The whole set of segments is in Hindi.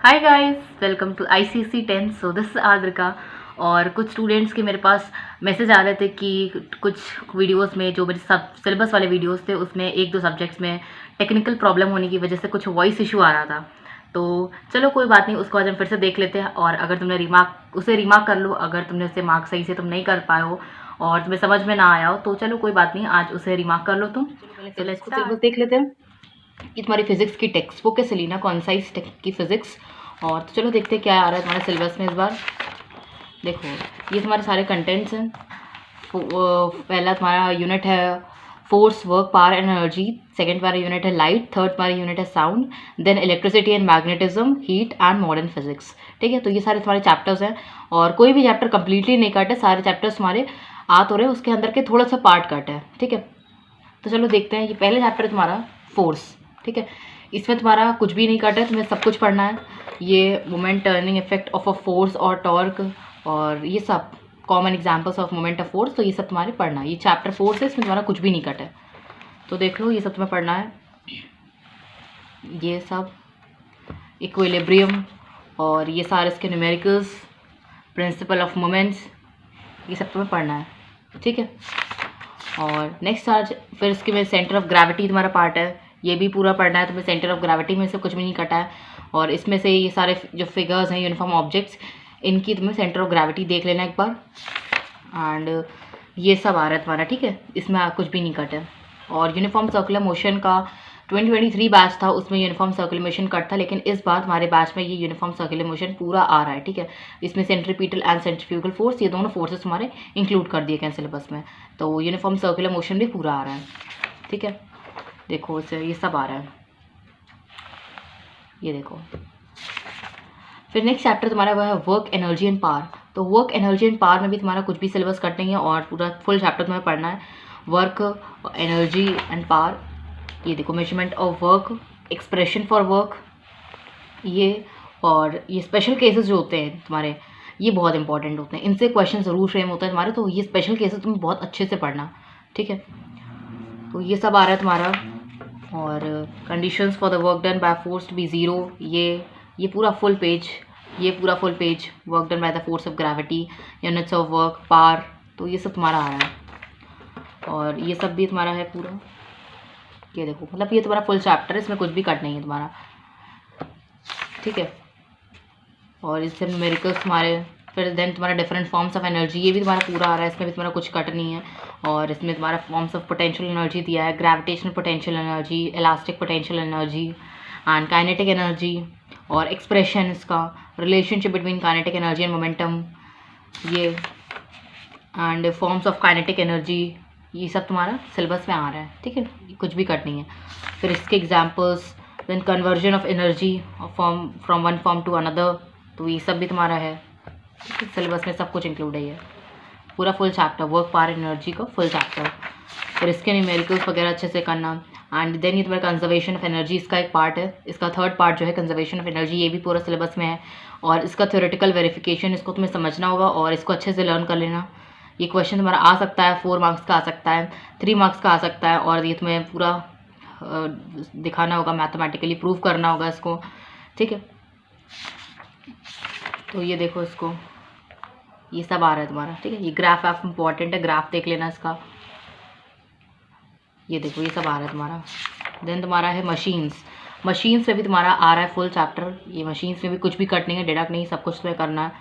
Hi guys, welcome to ICC 10। So this is Adrika. और कुछ स्टूडेंट्स के मेरे पास मैसेज आ रहे थे कि कुछ वीडियोस में जो मेरे सब सिलेबस वाले वीडियोस थे उसमें एक दो सब्जेक्ट्स में टेक्निकल प्रॉब्लम होने की वजह से कुछ वॉइस इशू आ रहा था। तो चलो कोई बात नहीं, उसको आज हम फिर से देख लेते हैं। और अगर तुमने रिमार्क कर लो, अगर तुमने उसे मार्क सही से तुम नहीं कर पाए हो और तुम्हें समझ में ना आया हो तो चलो कोई बात नहीं, आज उसे रिमार्क कर लो तुम। तो लेट्स सिलेबस देख लेते हैं। ये तुम्हारी फिजिक्स की टेक्स्ट बुक है, सेलिना कॉन्साइज की फिजिक्स। और तो चलो देखते हैं क्या आ रहा है तुम्हारे सिलेबस में इस बार। देखो, ये तुम्हारे सारे कंटेंट्स हैं। पहला तुम्हारा यूनिट है force, work, power and energy. Second तुम्हारा यूनिट है लाइट। थर्ड तुम्हारा यूनिट है sound. Then electricity and magnetism, heat and modern physics. ठीक है, तो ये सारे तुम्हारे चैप्टर्स हैं और कोई भी चैप्टर कंप्लीटली नहीं कट है, सारे चैप्टर्स तुम्हारे आ तो रहे, उसके अंदर के थोड़ा सा पार्ट कट है। ठीक है, तो चलो देखते हैं। ये पहले चैप्टर है तुम्हारा फोर्स। ठीक है, इसमें तुम्हारा कुछ भी नहीं कट है, तुम्हें सब कुछ पढ़ना है। ये moment turning effect of a force और टॉर्क और ये सब common examples of moment of force, तो ये सब तुम्हारे पढ़ना है। ये चैप्टर 4 से, इसमें तुम्हारा कुछ भी नहीं कट है, तो देख लो, ये सब तुम्हें पढ़ना है। ये सब इक्विलिब्रियम और ये सारे इसके न्यूमेरिकल्स, प्रिंसिपल ऑफ मोमेंट्स, ये सब तुम्हें पढ़ना है। ठीक है, और नेक्स्ट आज फिर इसके में सेंटर ऑफ ग्रेविटी तुम्हारा पार्ट है, ये भी पूरा पढ़ना है तुम्हें। सेंटर ऑफ ग्रेविटी में से कुछ भी नहीं कटा है और इसमें से ये सारे जो फिगर्स हैं, यूनिफॉर्म ऑब्जेक्ट्स, इनकी तुम्हें सेंटर ऑफ ग्रेविटी देख लेना एक बार। एंड ये सब आ रहा है तुम्हारा। ठीक है, इसमें कुछ भी नहीं कट है। और यूनिफॉर्म सर्कुलर मोशन का 2023 बैच था, उसमें यूनिफॉर्म सर्कुलर मोशन कट था, लेकिन इस बार हमारे बैच में ये यूनिफॉर्म सर्कुलर मोशन पूरा आ रहा है। ठीक है, इसमें सेंट्रीपिटल एंड सेंट्रीफ्यूगल फोर्स, ये दोनों फोर्सेस हमारे इंक्लूड कर दिए गए सिलेबस में, तो यूनिफॉर्म सर्कुलर मोशन भी पूरा आ रहा है। ठीक है, देखो इसे, ये सब आ रहा है, ये देखो। फिर नेक्स्ट चैप्टर तुम्हारा वह है वर्क, एनर्जी एंड पावर। तो वर्क, एनर्जी एंड पावर में भी तुम्हारा कुछ भी सिलेबस कट नहीं है और पूरा फुल चैप्टर तुम्हें पढ़ना है। वर्क, एनर्जी एंड पावर, ये देखो, measurement of work, expression for work, ये और ये स्पेशल केसेस जो होते हैं तुम्हारे, ये बहुत इंपॉर्टेंट होते हैं, इनसे क्वेश्चन ज़रूर फ्रेम होता है तुम्हारे, तो ये स्पेशल केसेस तुम्हें बहुत अच्छे से पढ़ना। ठीक है, तो ये सब आ रहा है तुम्हारा। और conditions for the work done by force to be zero, ये पूरा फुल पेज, ये पूरा full page, work done by the force of gravity, units of work, power, तो ये सब तुम्हारा आ रहा है। और ये सब भी तुम्हारा है पूरा, ये देखो, मतलब ये तुम्हारा फुल चैप्टर है, इसमें कुछ भी कट नहीं है तुम्हारा। ठीक है, और इससे न्यूमेरिकल्स तुम्हारे, फिर देन तुम्हारा डिफरेंट फॉर्म्स ऑफ एनर्जी, ये भी तुम्हारा पूरा आ रहा है, इसमें भी तुम्हारा कुछ कट नहीं है। और इसमें तुम्हारा फॉर्म्स ऑफ पोटेंशियल एनर्जी दिया है, gravitational potential energy, elastic potential energy and kinetic energy, और एक्सप्रेशन इसका, relationship between kinetic energy and momentum, ये and forms of kinetic energy, ये सब तुम्हारा सिलेबस में आ रहा है। ठीक है, कुछ भी कट नहीं है। फिर इसके examples, then conversion of energy from one form to another, तो ये सब भी तुम्हारा है। ठीक है, सिलेबस में सब कुछ इंक्लूड है, ये पूरा full chapter, work, power, energy का फुल चैप्टर। फिर इसके न्यूमेरिकल्स वगैरह अच्छे से करना। एंड देन ये तुम्हारा कंजर्वेशन ऑफ एनर्जी, इसका एक पार्ट है, इसका थर्ड पार्ट जो है कंजर्वेशन ऑफ एनर्जी, ये भी पूरा सिलेबस में है। और इसका थ्योरेटिकल वेरिफिकेशन, इसको तुम्हें समझना होगा और इसको अच्छे से लर्न कर लेना। ये क्वेश्चन तुम्हारा आ सकता है, 4 मार्क्स का आ सकता है, 3 मार्क्स का आ सकता है, और ये तुम्हें पूरा दिखाना होगा, मैथमेटिकली प्रूव करना होगा इसको। ठीक है, तो ये देखो, इसको, ये सब आ रहा है तुम्हारा। ठीक है, ये ग्राफ आप इम्पॉर्टेंट है, ग्राफ देख लेना इसका, ये देखो, ये सब आ रहा है तुम्हारा। देन तुम्हारा है मशीन्स, मशीन्स में भी तुम्हारा आ रहा है फुल चैप्टर, ये मशीन्स में भी कुछ भी कट नहीं है, डिडक्ट नहीं, सब कुछ तुम्हें करना है।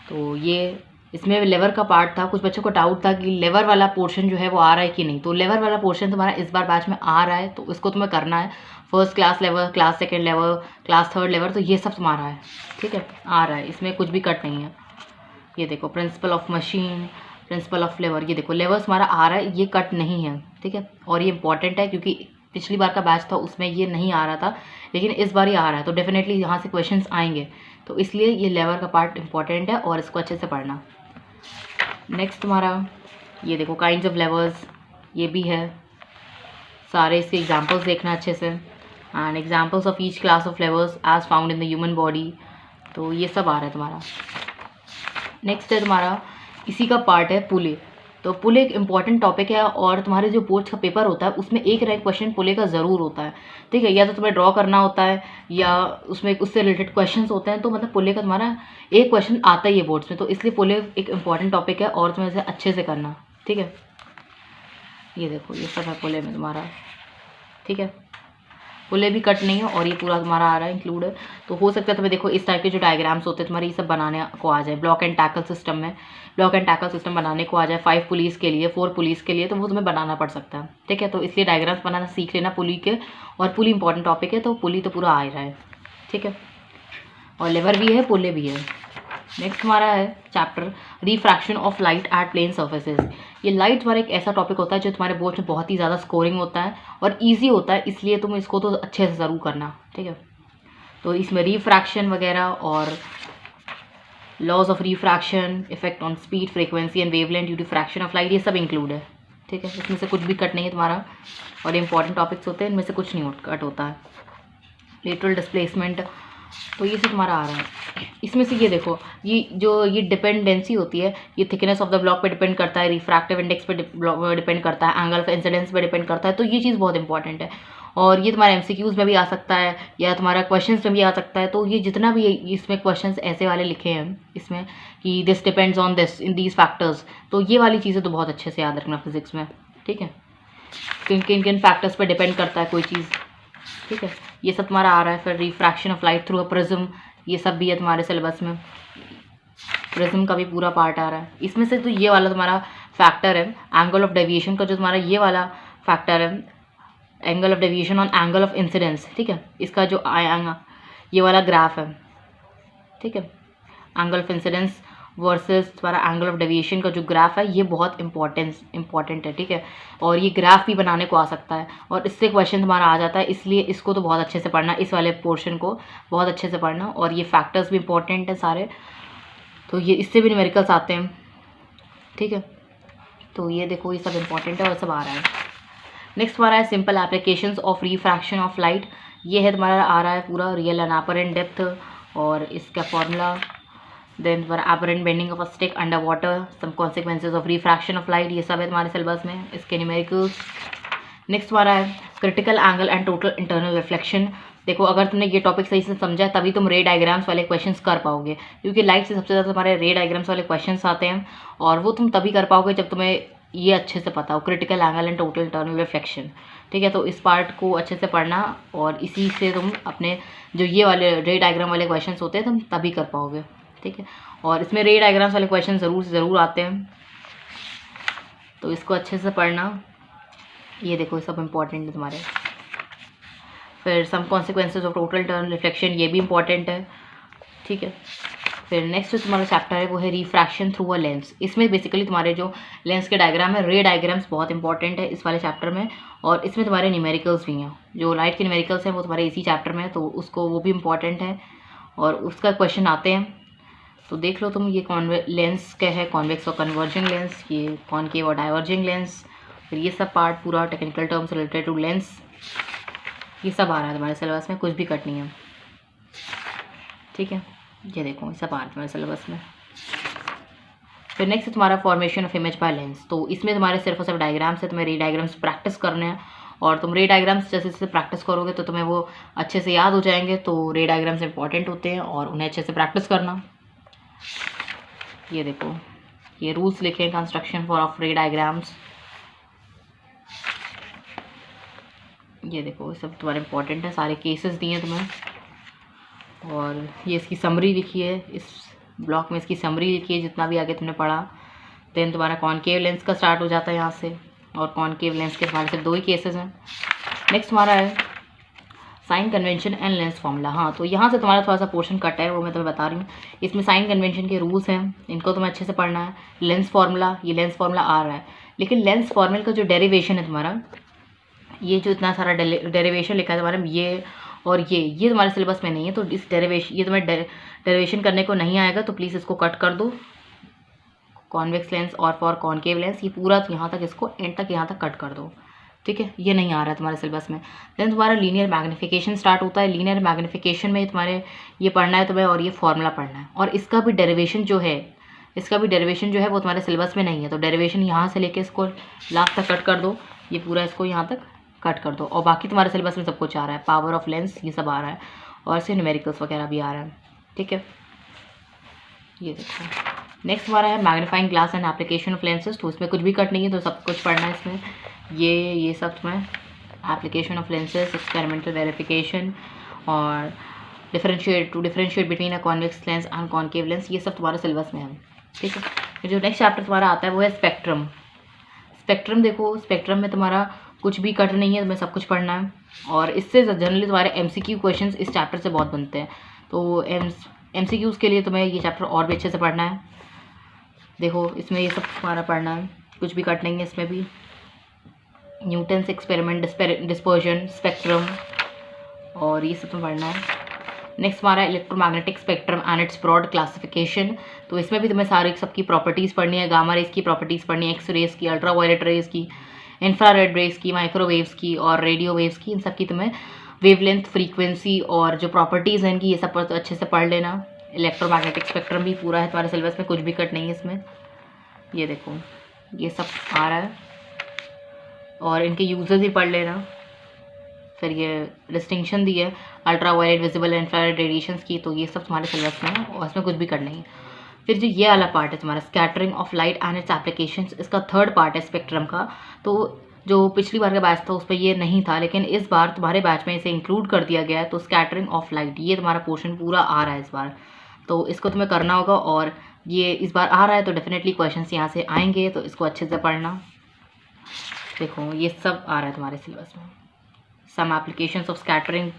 तो ये इसमें लेवर का पार्ट था, कुछ बच्चों को डाउट था कि लेवर वाला पोर्शन जो है वो आ रहा है कि नहीं, तो लेवर वाला पोर्शन तुम्हारा इस बार बैच में आ रहा है, तो इसको तुम्हें करना है। फर्स्ट क्लास लेवर, क्लास सेकेंड लेवर, क्लास थर्ड लेवर, तो ये सब तुम्हारा है। ठीक है, आ रहा है, इसमें कुछ भी कट नहीं है। ये देखो, principle of machine, principle of lever, ये देखो, लेवर्स हमारा आ रहा है, ये कट नहीं है। ठीक है, और ये इंपॉर्टेंट है क्योंकि पिछली बार का बैच था उसमें ये नहीं आ रहा था, लेकिन इस बार ये आ रहा है, तो डेफिनेटली यहाँ से क्वेश्चंस आएंगे, तो इसलिए ये लेवर का पार्ट इंपॉर्टेंट है और इसको अच्छे से पढ़ना। नेक्स्ट तुम्हारा, ये देखो, काइंड्स ऑफ लेवर्स, ये भी है, सारे इसके एग्जाम्पल्स देखना अच्छे से, and examples of each class of levers as found in the human body, तो ये सब आ रहा है तुम्हारा। नेक्स्ट है तुम्हारा, इसी का पार्ट है पुले। तो पुले एक इंपॉर्टेंट टॉपिक है और तुम्हारे जो बोर्ड्स का पेपर होता है उसमें एक रैंक क्वेश्चन पुले का ज़रूर होता है, ठीक है। या तो तुम्हें ड्रॉ करना होता है या उसमें उससे रिलेटेड क्वेश्चंस होते हैं, तो मतलब पुले का तुम्हारा एक क्वेश्चन आता ही है बोर्ड्स में, तो इसलिए पुले एक इंपॉर्टेंट टॉपिक है और तुम्हें इसे अच्छे से करना, ठीक है। ये देखो ये सब है पुले में तुम्हारा, ठीक है। पुले भी कट नहीं है और ये पूरा तुम्हारा आ रहा है इंक्लूड है। तो हो सकता है तुम्हें देखो इस टाइप के जो डायग्राम्स होते हैं तुम्हारे ये सब बनाने को आ जाए। ब्लॉक एंड टैकल सिस्टम में ब्लॉक एंड टैकल सिस्टम बनाने को आ जाए 5 पुलिस के लिए, 4 पुलिस के लिए, तो वो तुम्हें बनाना पड़ सकता है, ठीक है। तो इसलिए डायग्राम्स बनाना सीख लेना पुली के, और पुली इंपॉर्टेंट टॉपिक है तो पुली तो पूरा आ ही रहा है, ठीक है। और लेवर भी है, पुले भी है। नेक्स्ट हमारा है chapter refraction of light at plane surfaces. ये लाइट हमारा एक ऐसा टॉपिक होता है जो तुम्हारे बोर्ड में बहुत ही ज़्यादा स्कोरिंग होता है और इजी होता है, इसलिए तुम इसको तो अच्छे से ज़रूर करना, ठीक है। तो इसमें रिफ्रैक्शन वगैरह और laws of refraction, effect on speed, frequency and wavelength due to fraction of light, ये सब इंक्लूड है, ठीक है। इसमें से कुछ भी कट नहीं है तुम्हारा और इंपॉर्टेंट टॉपिक्स होते हैं, इनमें से कुछ नहीं कट होता है। लेटरल डिस्प्लेसमेंट, तो ये सब तुम्हारा आ रहा है। इसमें से ये देखो ये डिपेंडेंसी होती है, ये थिकनेस ऑफ द ब्लॉक पे डिपेंड करता है, रिफ्रैक्टिव इंडेक्स पे डिपेंड करता है, एंगल ऑफ इंसिडेंस पे डिपेंड करता है, तो ये चीज़ बहुत इंपॉर्टेंट है। और ये तुम्हारे एमसीक्यूज़ में भी आ सकता है या तुम्हारा क्वेश्चंस में भी आ सकता है। तो ये जितना भी इसमें क्वेश्चंस ऐसे वाले लिखे हैं इसमें कि this depends on this in these factors, तो ये वाली चीज़ें तो बहुत अच्छे से याद रखना फिजिक्स में, ठीक है। किन किन फैक्टर्स पर डिपेंड करता है कोई चीज़, ठीक है। ये सब तुम्हारा आ रहा है। फिर refraction of light through a prism, ये सब भी है तुम्हारे सिलेबस में, प्रिज्म का भी पूरा पार्ट आ रहा है। इसमें से तो ये वाला तुम्हारा फैक्टर है एंगल ऑफ डेविएशन का, जो तुम्हारा ये वाला फैक्टर है angle of deviation on angle of incidence, ठीक है। इसका जो ये वाला ग्राफ है, ठीक है, एंगल ऑफ इंसिडेंस वर्सेस तुम्हारा एंगल ऑफ डेविएशन का जो ग्राफ है, ये बहुत इंपॉर्टेंट है, ठीक है। और ये ग्राफ भी बनाने को आ सकता है और इससे क्वेश्चन तुम्हारा आ जाता है, इसलिए इसको तो बहुत अच्छे से पढ़ना, इस वाले पोर्शन को बहुत अच्छे से पढ़ना। और ये फैक्टर्स भी इंपॉर्टेंट है सारे, तो ये इससे भी न्यूमेरिकल्स आते हैं, ठीक है। तो ये देखो ये सब इंपॉर्टेंट है और सब आ रहा है। नेक्स्ट हमारा है simple applications of refraction of light. ये है तुम्हारा आ रहा है पूरा रियल एंड अपरेंट डेप्थ और इसका फॉर्मूला, देन तुम्हारा apparent bending of a stick under water, some consequences of refraction of light, ये सब है तुम्हारे सिलेबस में, इसके न्यूमेरिकल्स। नेक्स्ट हमारा है critical angle and total internal reflection. देखो अगर तुमने ये टॉपिक सही से समझा तभी तुम रे डायग्राम्स वाले क्वेश्चंस कर पाओगे, क्योंकि लाइट से सबसे ज़्यादा तुम्हारे रे डायग्राम्स वाले क्वेश्चंस आते हैं और वो तुम तभी कर पाओगे जब तुम्हें ये अच्छे से पता हो, critical angle and total internal reflection, ठीक है। तो इस पार्ट को अच्छे से पढ़ना और इसी से तुम अपने जो ये वाले रे डायग्राम वाले क्वेश्चंस होते हैं तुम तभी कर पाओगे, ठीक है। और इसमें रे डायग्राम्स वाले क्वेश्चन ज़रूर से ज़रूर आते हैं, तो इसको अच्छे से पढ़ना। ये देखो सब इंपॉर्टेंट है तुम्हारे। फिर some consequences of total internal reflection, ये भी इंपॉर्टेंट है, ठीक है। फिर नेक्स्ट जो तुम्हारा चैप्टर है वो है रिफ्रैक्शन थ्रू अ लेंस। इसमें बेसिकली तुम्हारे जो लेंस के डायग्राम है, रे डायग्राम्स बहुत इंपॉर्टेंट है इस वाले चैप्टर में, और इसमें तुम्हारे न्यूमेरिकल्स भी हैं। जो लाइट के न्यूमेरिकल्स हैं वो तुम्हारे इसी चैप्टर में है, तो उसको वो भी इंपॉर्टेंट है और उसका क्वेश्चन आते हैं, तो देख लो तुम। ये लेंस क्या है, कॉन्वेक्स और कन्वर्जिंग लेंस, ये कॉनकेव और डाइवर्जिंग लेंस, फिर ये सब पार्ट पूरा technical terms related to lens, ये सब आ रहा है तुम्हारे सिलेबस में, कुछ भी कट नहीं है, ठीक है। ये देखो ये सब आ रहा है तुम्हारे सिलेबस में। फिर नेक्स्ट तुम्हारा formation of image by lens. तो इसमें तुम्हारे सिर्फ और सिर्फ डायग्राम्स है, तुम्हें रे डायग्राम्स प्रैक्टिस करने हैं और तुम रे डायग्राम्स जैसे जैसे प्रैक्टिस करोगे तो तुम्हें वो अच्छे से याद हो जाएंगे। तो रे डायग्राम्स इंपॉर्टेंट होते हैं और उन्हें अच्छे से प्रैक्टिस करना। ये देखो ये रूल्स लिखे हैं कंस्ट्रक्शन फॉर ऑफ रे डायग्राम्स, ये देखो सब तुम्हारे इंपॉर्टेंट है, सारे केसेस दिए हैं तुम्हें। और ये इसकी समरी लिखी है, इस ब्लॉक में इसकी समरी लिखी है जितना भी आगे तुमने पढ़ा। देन तुम्हारा कॉनकेव लेंस का स्टार्ट हो जाता है यहाँ से, और कॉनकेव लेंस के तुम्हारे से 2 ही केसेस हैं। नेक्स्ट हमारा है sign convention and lens formula. हाँ, तो यहाँ से तुम्हारा थोड़ा सा पोर्शन कट है, वो मैं तुम्हें बता रही हूँ। इसमें साइन कन्वेंशन के रूल्स हैं, इनको तुम्हें अच्छे से पढ़ना है। लेंस फार्मूला, ये लेंस फार्मूला आ रहा है, लेकिन लेंस फार्मूला का जो डेरिवेशन है तुम्हारा, ये जो इतना सारा डेरिवेशन लिखा है तुम्हारे ये और ये तुम्हारे सिलेबस में नहीं है, तो इस डेरिवेशन ये तुम्हें डेरिवेशन करने को नहीं आएगा, तो प्लीज़ इसको कट कर दो। कॉन्वेक्स लेंस और फॉर कॉनकेव लेंस, ये पूरा यहाँ तक, इसको एंड तक यहाँ तक कट कर दो, ठीक है। ये नहीं आ रहा है तुम्हारे सिलेबस में। देन तुम्हारा लीनियर मैग्निफिकेशन स्टार्ट होता है। लीनियर मैग्निफिकेशन में तुम्हारे ये पढ़ना है तुम्हें और ये फॉर्मूला पढ़ना है, और इसका भी डेरिवेशन जो है इसका भी डेरिवेशन जो है वो तुम्हारे सिलेबस में नहीं है, तो डेरिवेशन यहाँ से लेके इसको लास्ट तक कट कर दो, ये पूरा इसको यहाँ तक कट कर दो, और बाकी तुम्हारे सिलेबस में सब कुछ आ रहा है, पावर ऑफ लेंस ये सब आ रहा है, और से न्यूमेरिकल्स वगैरह भी आ रहा है। ठीक है, ये देखो नेक्स्ट हमारा है magnifying glass and application of lenses. तो इसमें कुछ भी कट नहीं है, तो सब कुछ पढ़ना है इसमें। ये सब तुम्हें application of lenses, experimental verification, और differentiate between a convex lens and concave lens, ये सब तुम्हारे सिलेबस में है। ठीक है, फिर जो नेक्स्ट चैप्टर तुम्हारा आता है वो है स्पेक्ट्रम। स्पेक्ट्रम देखो, स्पेक्ट्रम में तुम्हारा कुछ भी कट नहीं है, तुम्हें सब कुछ पढ़ना है, और इससे जनरली तुम्हारे MCQ क्वेश्चंस इस चैप्टर से बहुत बनते हैं। तो MCQs के लिए तुम्हें ये चैप्टर और भी अच्छे से पढ़ना है। देखो इसमें ये सब तुम्हारा पढ़ना है, कुछ भी कट नहीं है इसमें भी। न्यूटन्स एक्सपेरिमेंट, डिस्पर्जन, स्पेक्ट्रम, और ये सब तुम्हें पढ़ना है। नेक्स्ट हमारा electromagnetic spectrum and its broad classification. तो इसमें भी तुम्हें सारी सबकी प्रॉपर्टीज़ पढ़नी है, गामा रेज की प्रॉपर्टीज़ पढ़नी है, एक्स रेज की, अल्ट्रा वायलेट रेज की, इंफ्रारेड रेज की, माइक्रोवेव्स की, और रेडियो वेव्स की। इन सब की तुम्हें वेवलेंथ, फ्रीक्वेंसी और जो प्रॉपर्टीज़ हैं इनकी, ये सब तो अच्छे से पढ़ लेना। इलेक्ट्रोमैग्नेटिक स्पेक्ट्रम भी पूरा है तुम्हारे सिलेबस में, कुछ भी कट नहीं है इसमें। ये देखो ये सब आ रहा है, और इनके यूजेस भी पढ़ लेना। फिर ये डिस्टिंक्शन दी है ultra violet, visible, infrared radiations की, तो ये सब तुम्हारे सिलेबस में है, और इसमें कुछ भी करना नहीं है। फिर जो ये वाला पार्ट है तुम्हारा scattering of light and it's applications, इसका थर्ड पार्ट है स्पेक्ट्रम का। तो जो पिछली बार का बैच था उस पर ये नहीं था, लेकिन इस बार तुम्हारे बैच में इसे इंक्लूड कर दिया गया है। तो स्कैटरिंग ऑफ लाइट ये तुम्हारा पोर्शन पूरा आ रहा है इस बार, तो इसको तुम्हें करना होगा, और ये इस बार आ रहा है तो डेफिनेटली क्वेश्चन यहाँ से आएंगे, तो इसको अच्छे से पढ़ना। देखो ये सब आ रहा है तुम्हारे सिलेबस में। Some applications of scattering,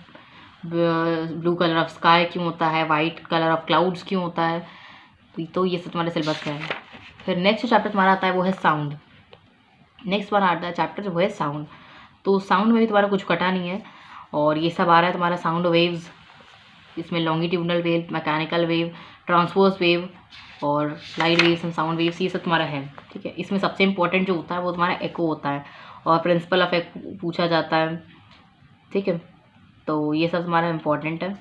blue colour of sky क्यों होता है, वाइट कलर ऑफ क्लाउड्स क्यों होता है, तो ये सब तुम्हारे सिलेबस का है। फिर नेक्स्ट चैप्टर तुम्हारा आता है वो है साउंड। नेक्स्ट बार आता है चैप्टर वो है साउंड। तो साउंड में भी तुम्हारा कुछ कटा नहीं है, और ये सब आ रहा है तुम्हारा साउंड वेव्स। इसमें longitudinal wave, mechanical wave, transverse wave, और light waves and sound waves, ये सब तुम्हारा है। ठीक है, इसमें सबसे इंपॉर्टेंट जो होता है वो तुम्हारा एको होता है, और प्रिंसिपल ऑफ एको पूछा जाता है। ठीक है, तो ये सब तुम्हारा इंपॉर्टेंट है।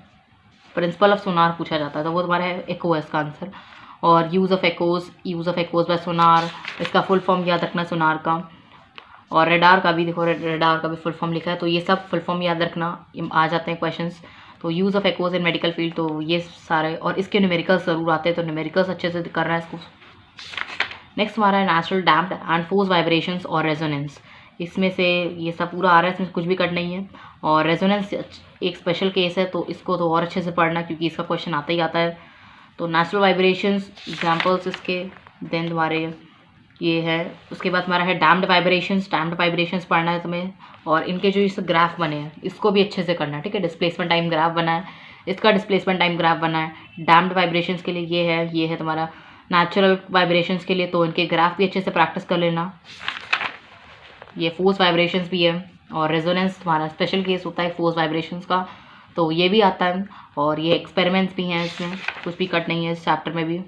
प्रिंसिपल ऑफ सोनार पूछा जाता है, तो वो तुम्हारा है एको है इसका आंसर। और यूज़ ऑफ एक्कोज बाय सोनार, इसका फुल फॉर्म याद रखना सोनार का। और रेडार का भी देखो, रेडार का भी फुल फॉर्म लिखा है, तो ये सब फुल फॉर्म याद रखना, आ जाते हैं क्वेश्चंस। तो use of echoes in medical field, तो ये सारे, और इसके न्यूमेरिकल्स ज़रूर आते हैं, तो न्यूमेरिकल्स अच्छे से करना है इसको। नेक्स्ट हमारा है natural damped and force vibrations और रेजोनेंस। इसमें से ये सब पूरा आ रहा है, इसमें कुछ भी कट नहीं है। और रेजोनेंस एक स्पेशल केस है, तो इसको तो और अच्छे से पढ़ना, क्योंकि इसका क्वेश्चन आता ही आता है। तो नेचुरल वाइब्रेशंस एग्जांपल्स इसके, देन तुम्हारे ये है, उसके बाद तुम्हारा है डैम्प्ड वाइब्रेशंस पढ़ना है तुम्हें, और इनके जो इस ग्राफ बने हैं इसको भी अच्छे से करना है। ठीक है, डिस्प्लेसमेंट टाइम ग्राफ बना है, इसका डिस्प्लेसमेंट टाइम ग्राफ बना है। डैम्प्ड वाइब्रेशंस के लिए ये है तुम्हारा नेचुरल वाइब्रेशंस के लिए, तो इनके ग्राफ भी अच्छे से प्रैक्टिस कर लेना। ये फोर्स वाइब्रेशंस भी है, और रेजोनेंस तुम्हारा स्पेशल केस होता है फोर्स वाइब्रेशंस का, तो ये भी आता है। और ये एक्सपेरिमेंट्स भी हैं, इसमें कुछ भी कट नहीं है इस चैप्टर में भी।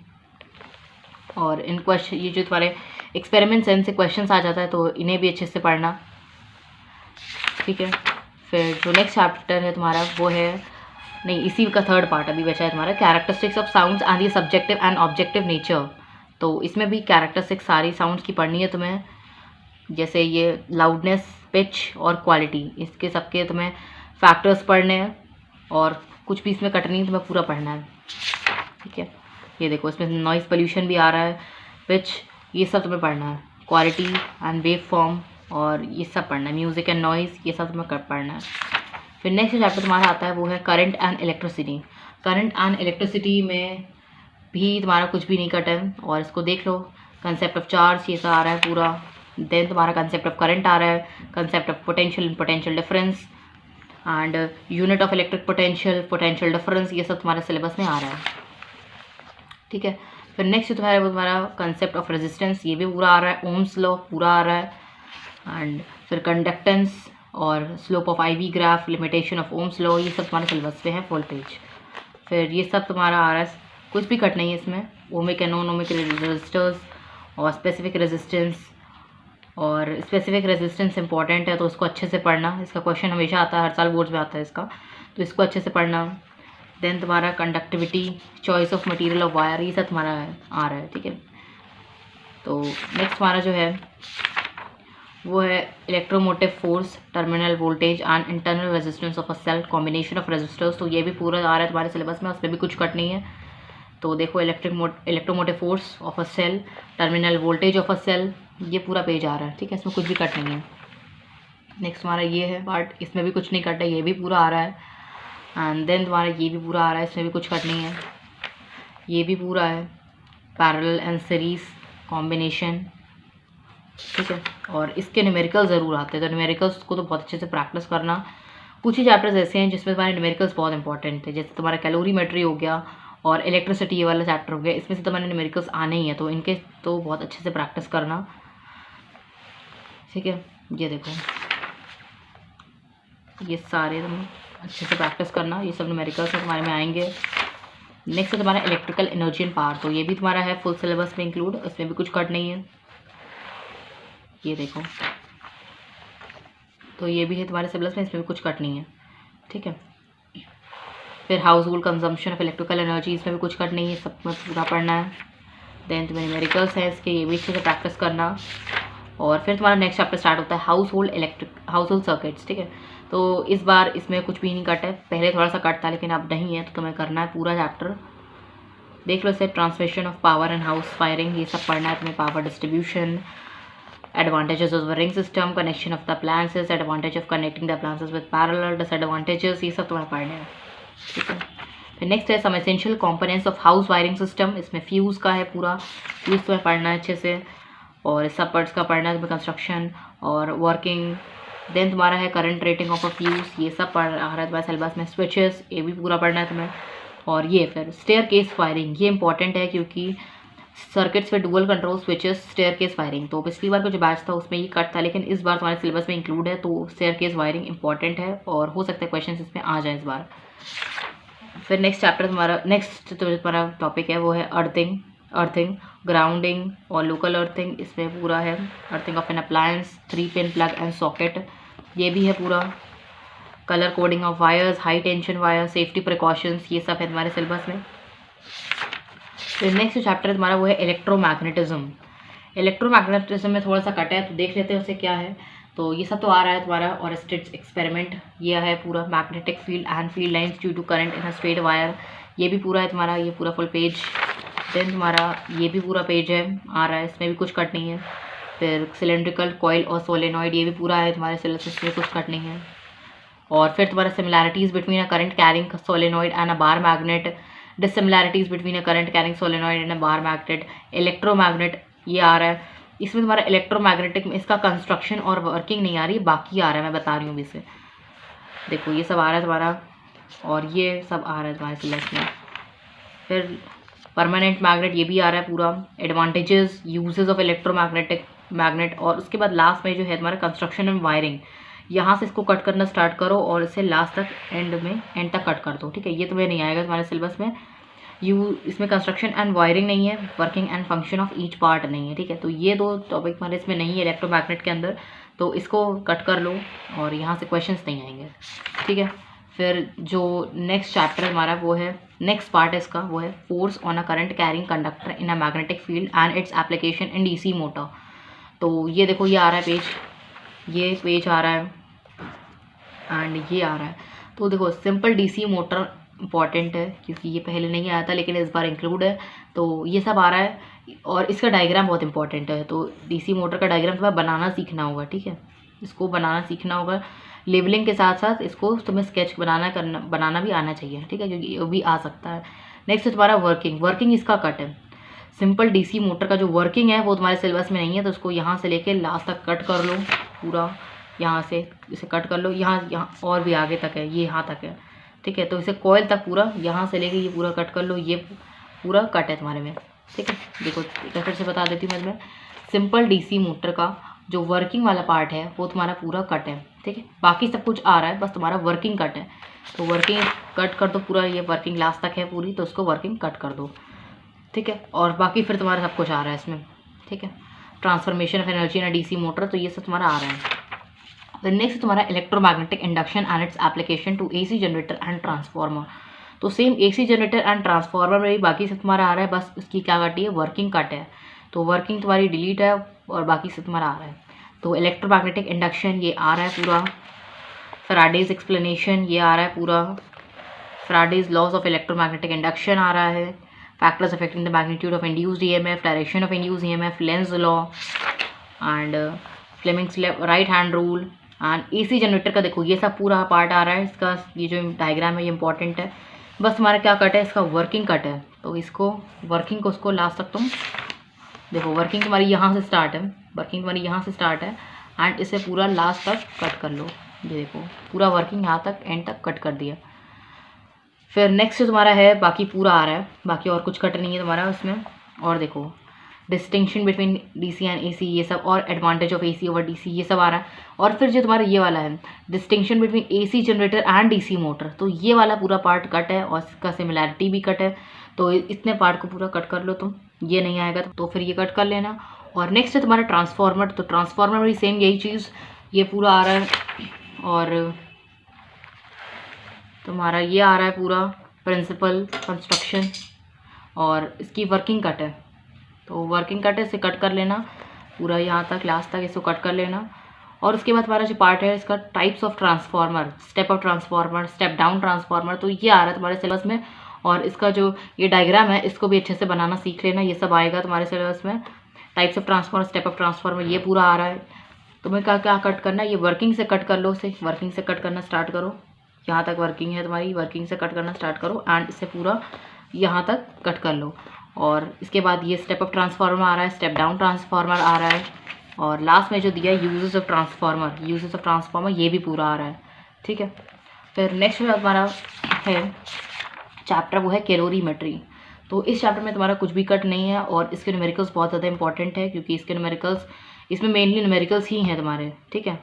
और इन क्वेश्चन, ये जो तुम्हारे एक्सपेरिमेंट्स हैं इनसे क्वेश्चंस आ जाता है, तो इन्हें भी अच्छे से पढ़ना। ठीक है, फिर जो नेक्स्ट चैप्टर है तुम्हारा वो है, नहीं इसी का थर्ड पार्ट अभी बचा है तुम्हारा, characteristics of sounds and the subjective and objective nature. तो इसमें भी कैरेक्टरिस्टिक्स सारी साउंड्स की पढ़नी है तुम्हें, जैसे ये लाउडनेस, पिच और क्वालिटी, इसके सबके तुम्हें फैक्टर्स पढ़ने हैं, और कुछ भी इसमें कट नहीं, तुम्हें पूरा पढ़ना है। ठीक है, ये देखो इसमें नॉइज़ पोल्यूशन भी आ रहा है, पिच, ये सब तुम्हें पढ़ना है, क्वालिटी एंड वेव फॉर्म, और ये सब पढ़ना है, म्यूज़िक एंड नॉइज़, ये सब तुम्हें पढ़ना है। फिर नेक्स्ट चैप्टर तुम्हारा आता है वो है current and electricity. Current and electricity में भी तुम्हारा कुछ भी नहीं कटा है, और इसको देख लो, कंसेप्ट ऑफ चार्ज ये सब आ रहा है पूरा। देन तुम्हारा कंसेप्ट ऑफ करंट आ रहा है, concept of potential and potential difference, and unit of electric potential difference, ये सब तुम्हारे सिलेबस में आ रहा है। ठीक है, फिर नेक्स्ट तुम्हारा कंसेप्ट ऑफ रेजिस्टेंस, ये भी पूरा आ रहा है, ओम्स लॉ पूरा आ रहा है, एंड फिर कंडक्टेंस और slope of IV graph, limitation of Ohm's law, ये सब तुम्हारे सिलेबस पे है फुल पेज। फिर ये सब तुम्हारा आ रहा है, कुछ भी कट नहीं है इसमें, ohmic and non ohmic resistors और स्पेसिफिक रेजिस्टेंस। और स्पेसिफिक रेजिस्टेंस इंपॉर्टेंट है, तो उसको अच्छे से पढ़ना, इसका क्वेश्चन हमेशा आता है, हर साल बोर्ड्स में आता है इसका, तो इसको अच्छे से पढ़ना। देन तुम्हारा conductivity, choice of material of wire, ये सब तुम्हारा आ रहा है, ठीक है। तो नेक्स्ट तुम्हारा जो है वो है electromotive force, terminal voltage and internal resistance of a cell, combination of resistors. तो ये भी पूरा आ रहा है तुम्हारे सिलेबस में, उसमें भी कुछ कट नहीं है। तो देखो electromotive force of a cell, terminal voltage of a cell, ये पूरा पेज आ रहा है, ठीक है, इसमें कुछ भी कट नहीं है। नेक्स्ट तुम्हारा ये है पार्ट, इसमें भी कुछ नहीं कट है, ये भी पूरा आ रहा है। एंड देन तुम्हारा ये भी पूरा आ रहा है, इसमें भी कुछ कट नहीं है, ये भी पूरा है। पैरेलल एंड सीरीज कॉम्बिनेशन, ठीक है। और इसके न्यूमेरिकल ज़रूर आते हैं, तो न्यूमेरिकल्स को तो बहुत अच्छे से प्रैक्टिस करना। कुछ ही चैप्टर्स ऐसे हैं जिसमें तुम्हारे न्यूमेरिकल्स बहुत इंपॉर्टेंट थे, जैसे तुम्हारा कैलोरीमेट्री हो गया और इलेक्ट्रिसिटी ये वाला चैप्टर हो गया, इसमें से तुम्हारे न्यूमेरिकल्स आने ही हैं, तो इनके तो बहुत अच्छे से प्रैक्टिस करना, ठीक है। ये देखो ये सारे तुम अच्छे से प्रैक्टिस करना, ये सब न्यूमेरिकल्स तुम्हारे में आएंगे। नेक्स्ट है तुम्हारा इलेक्ट्रिकल एनर्जी एंड पावर, तो ये भी तुम्हारा है फुल सिलेबस में इंक्लूड, इसमें भी कुछ कट नहीं है। ये देखो तो ये भी है तुम्हारे सिलेबस में, इसमें भी कुछ कट नहीं है, ठीक है। फिर house hold consumption of electrical energy, इसमें भी कुछ कट नहीं है, सब में पूरा पढ़ना है। देन तुम्हें न्यूमेरिकल्स है इसके, ये भी अच्छे से प्रैक्टिस करना। और फिर तुम्हारा नेक्स्ट चैप्टर स्टार्ट होता है हाउस होल्ड सर्किट्स, ठीक है। तो इस बार इसमें कुछ भी नहीं कट है, पहले थोड़ा सा कट था लेकिन अब नहीं है, तो तुम्हें करना है पूरा चैप्टर। देख लो इसे, transmission of power and house firing, ये सब पढ़ना है तुम्हें। Power distribution, advantages of the ring system, connection of the appliances, advantage of connecting the appliances with parallel, disadvantages, ये सब तुम्हें पढ़ने हैं, ठीक है। फिर नेक्स्ट है some essential components of house wiring system, इसमें फ्यूज़ का है पूरा, फ्यूज़ तुम्हें पढ़ना है अच्छे से। और सब पार्ट्स का पढ़ना है तुम्हें, कंस्ट्रक्शन और वर्किंग। देन तुम्हारा है current rating of a fuse, ये सब पढ़ आ रहा है तुम्हारे सिलेबस में। स्विचेस, ये भी पूरा पढ़ना है तुम्हें। और ये फिर स्टेयर केस फायरिंग, ये इंपॉर्टेंट है क्योंकि सर्किट्स में dual control switches, staircase wiring, तो पिछली बार का जो बैच था उसमें ये कट था, लेकिन इस बार तुम्हारे सिलेबस में इंक्लूड है, तो स्टेयर केस वायरिंग इंपॉर्टेंट है और हो सकता है क्वेश्चन इसमें आ जाए इस बार। फिर नेक्स्ट चैप्टर तुम्हारा, नेक्स्ट जो तुम्हारा टॉपिक है वो है अर्थिंग, ग्राउंडिंग और लोकल अर्थिंग, इसमें पूरा है। Earthing of an appliance, 3 pin plug and socket, ये भी है पूरा। Colour coding of wires, high tension wire, safety precautions, ये सब है तुम्हारे सिलेबस में। फिर नेक्स्ट चैप्टर तुम्हारा वो है इलेक्ट्रोमैग्नेटिज्म। इलेक्ट्रोमैग्नेटिज्म में थोड़ा सा कट है, तो देख लेते हैं उसे क्या है। तो ये सब तो आ रहा है तुम्हारा, और स्ट्रिट्स एक्सपेरिमेंट, ये है पूरा। Magnetic field and field lines due to current in a straight wire, ये भी पूरा है तुम्हारा, ये पूरा फुल पेज। देन तुम्हारा ये भी पूरा पेज है आ रहा है, इसमें भी कुछ कट नहीं है। फिर सिलेंड्रिकल कॉइल और सोलेनॉइड, ये भी पूरा है तुम्हारे सिलेबस में, कुछ कट नहीं है। और फिर तुम्हारा similarities between a current carrying solenoid and a bar magnet, dissimilarities between a current carrying solenoid and a bar magnet, electromagnet, ये आ रहा है। इसमें तुम्हारा इलेक्ट्रोमैग्नेटिक में इसका कंस्ट्रक्शन और वर्किंग नहीं आ रही, बाकी आ रहा है, मैं बता रही हूँ इसे। देखो ये सब आ रहा है तुम्हारा, और ये सब आ रहा है तुम्हारे सिलेबस में। फिर परमानेंट मैग्नेट, ये भी आ रहा है पूरा। Advantages, uses of electromagnetic magnet, और उसके बाद लास्ट में जो है तुम्हारा कंस्ट्रक्शन एंड वायरिंग, यहाँ से इसको कट करना स्टार्ट करो और इसे लास्ट तक एंड तक कट कर दो, ठीक है। ये तुम्हें नहीं आएगा तुम्हारे सिलेबस में। इसमें कंस्ट्रक्शन एंड वायरिंग नहीं है, working and function of each part नहीं है, ठीक है। तो ये 2 टॉपिक हमारे इसमें नहीं है इलेक्ट्रोमैग्नेट के अंदर, तो इसको कट कर लो और यहाँ से क्वेश्चंस नहीं आएंगे, ठीक है। फिर जो नेक्स्ट चैप्टर हमारा वो है, नेक्स्ट पार्ट है इसका, वो है force on a current carrying conductor in a magnetic field and its application in DC motor. तो ये देखो ये आ रहा है पेज, ये पेज आ रहा है एंड ये आ रहा है। तो देखो सिंपल डीसी मोटर इंपॉर्टेंट है क्योंकि ये पहले नहीं आया था लेकिन इस बार इंक्लूड है, तो ये सब आ रहा है। और इसका डायग्राम बहुत इंपॉर्टेंट है, तो डीसी मोटर का डायग्राम तुम्हें बनाना सीखना होगा, ठीक है। इसको बनाना सीखना होगा, लेबलिंग के साथ साथ इसको तुम्हें स्केच बनाना भी आना चाहिए, ठीक है, क्योंकि ये भी आ सकता है। नेक्स्ट है तुम्हारा वर्किंग इसका कट है। सिंपल डीसी मोटर का जो वर्किंग है वो तुम्हारे सिलेबस में नहीं है, तो उसको यहाँ से लेके लास्ट तक कट कर लो पूरा, यहाँ से इसे कट कर लो, यहाँ और भी आगे तक है, ये यहाँ तक है, ठीक है। तो इसे कॉइल तक पूरा यहाँ से लेके ये पूरा कट कर लो, ये पूरा कट है तुम्हारे में, ठीक है। देखो फिर से बता देती हूँ मैं, सिंपल डीसी मोटर का जो वर्किंग वाला पार्ट है वो तुम्हारा पूरा कट है, ठीक है। बाकी सब कुछ आ रहा है, बस तुम्हारा वर्किंग कट है, तो वर्किंग कट कर दो पूरा, ये वर्किंग लास्ट तक है पूरी, तो उसको वर्किंग कट कर दो, ठीक है। और बाकी फिर तुम्हारा सब कुछ आ रहा है इसमें, ठीक है। Transformation of energy in a DC motor, तो ये सब तुम्हारा आ रहा है। द नेक्स्ट तुम्हारा electromagnetic induction and its application to AC generator and transformer. तो same AC generator and transformer में भी बाकी से तुम्हारा आ रहा है, बस उसकी क्या कटी है, वर्किंग कट है। तो वर्किंग तुम्हारी डिलीट है और बाकी से तुम्हारा आ रहा है। तो इलेक्ट्रोमैग्नेटिक इंडक्शन ये आ रहा है पूरा, फैराडेज एक्सप्लेनेशन ये आ रहा है पूरा, Faraday's laws of electromagnetic induction आ रहा है, factors affecting the magnitude of induced EMF, direction of induced EMF, Lenz law and Fleming's right hand rule and AC generator का देखो ये सब पूरा पार्ट आ रहा है। इसका ये जो डायग्राम है ये इंपॉर्टेंट है। बस हमारा क्या कट है, इसका वर्किंग कट है। तो इसको वर्किंग को उसको लास्ट तक तुम देखो, वर्किंग तुम्हारी यहाँ से स्टार्ट है, वर्किंग तुम्हारी यहाँ से स्टार्ट है एंड इसे पूरा लास्ट तक कट कर लो। ये देखो पूरा वर्किंग यहाँ तक एंड तक कट कर दिया। फिर नेक्स्ट तुम्हारा है, बाकी पूरा आ रहा है, बाकी और कुछ कट नहीं है तुम्हारा उसमें। और देखो distinction between DC and AC ये सब, और advantage of AC over DC ये सब आ रहा है। और फिर जो तुम्हारा ये वाला है distinction between AC generator and DC motor, तो ये वाला पूरा पार्ट कट है और इसका सिमिलैरिटी भी कट है। तो इतने पार्ट को पूरा कट कर लो तुम, ये नहीं आएगा तो फिर ये कट कर लेना। और नेक्स्ट है तुम्हारा ट्रांसफार्मर। तो ट्रांसफार्मर भी सेम यही चीज़, ये पूरा आ रहा है और तुम्हारा ये आ रहा है पूरा प्रिंसिपल कंस्ट्रक्शन और इसकी वर्किंग कट है। तो वर्किंग कट है, इसे कट कर लेना पूरा यहाँ तक लास्ट तक, इसको कट कर लेना। और उसके बाद हमारा जो पार्ट है इसका types of transformer, step up transformer, step down transformer, तो ये आ रहा है तुम्हारे सिलेबस में। और इसका जो ये डायग्राम है इसको भी अच्छे से बनाना सीख लेना, ये सब आएगा तुम्हारे सिलेबस में। Types of transformer, step up transformer ये पूरा आ रहा है। तुम्हें क्या क्या कट करना है, ये वर्किंग से कट कर लो, उसे वर्किंग से कट करना स्टार्ट करो। यहाँ तक वर्किंग है तुम्हारी, वर्किंग से कट करना स्टार्ट करो एंड इसे पूरा यहाँ तक कट कर लो। और इसके बाद ये स्टेप अप ट्रांसफार्मर आ रहा है, स्टेप डाउन ट्रांसफार्मर आ रहा है और लास्ट में जो दिया है uses of transformer, uses of transformer ये भी पूरा आ रहा है। ठीक है, फिर नेक्स्ट में हमारा है चैप्टर, वो है कैलोरीमेट्री। तो इस चैप्टर में तुम्हारा कुछ भी कट नहीं है और इसके न्यूमेरिकल्स बहुत ज़्यादा इंपॉर्टेंट है क्योंकि इसके न्यूमेरिकल्स, इसमें मेनली न्यूमेरिकल्स ही हैं तुम्हारे। ठीक है,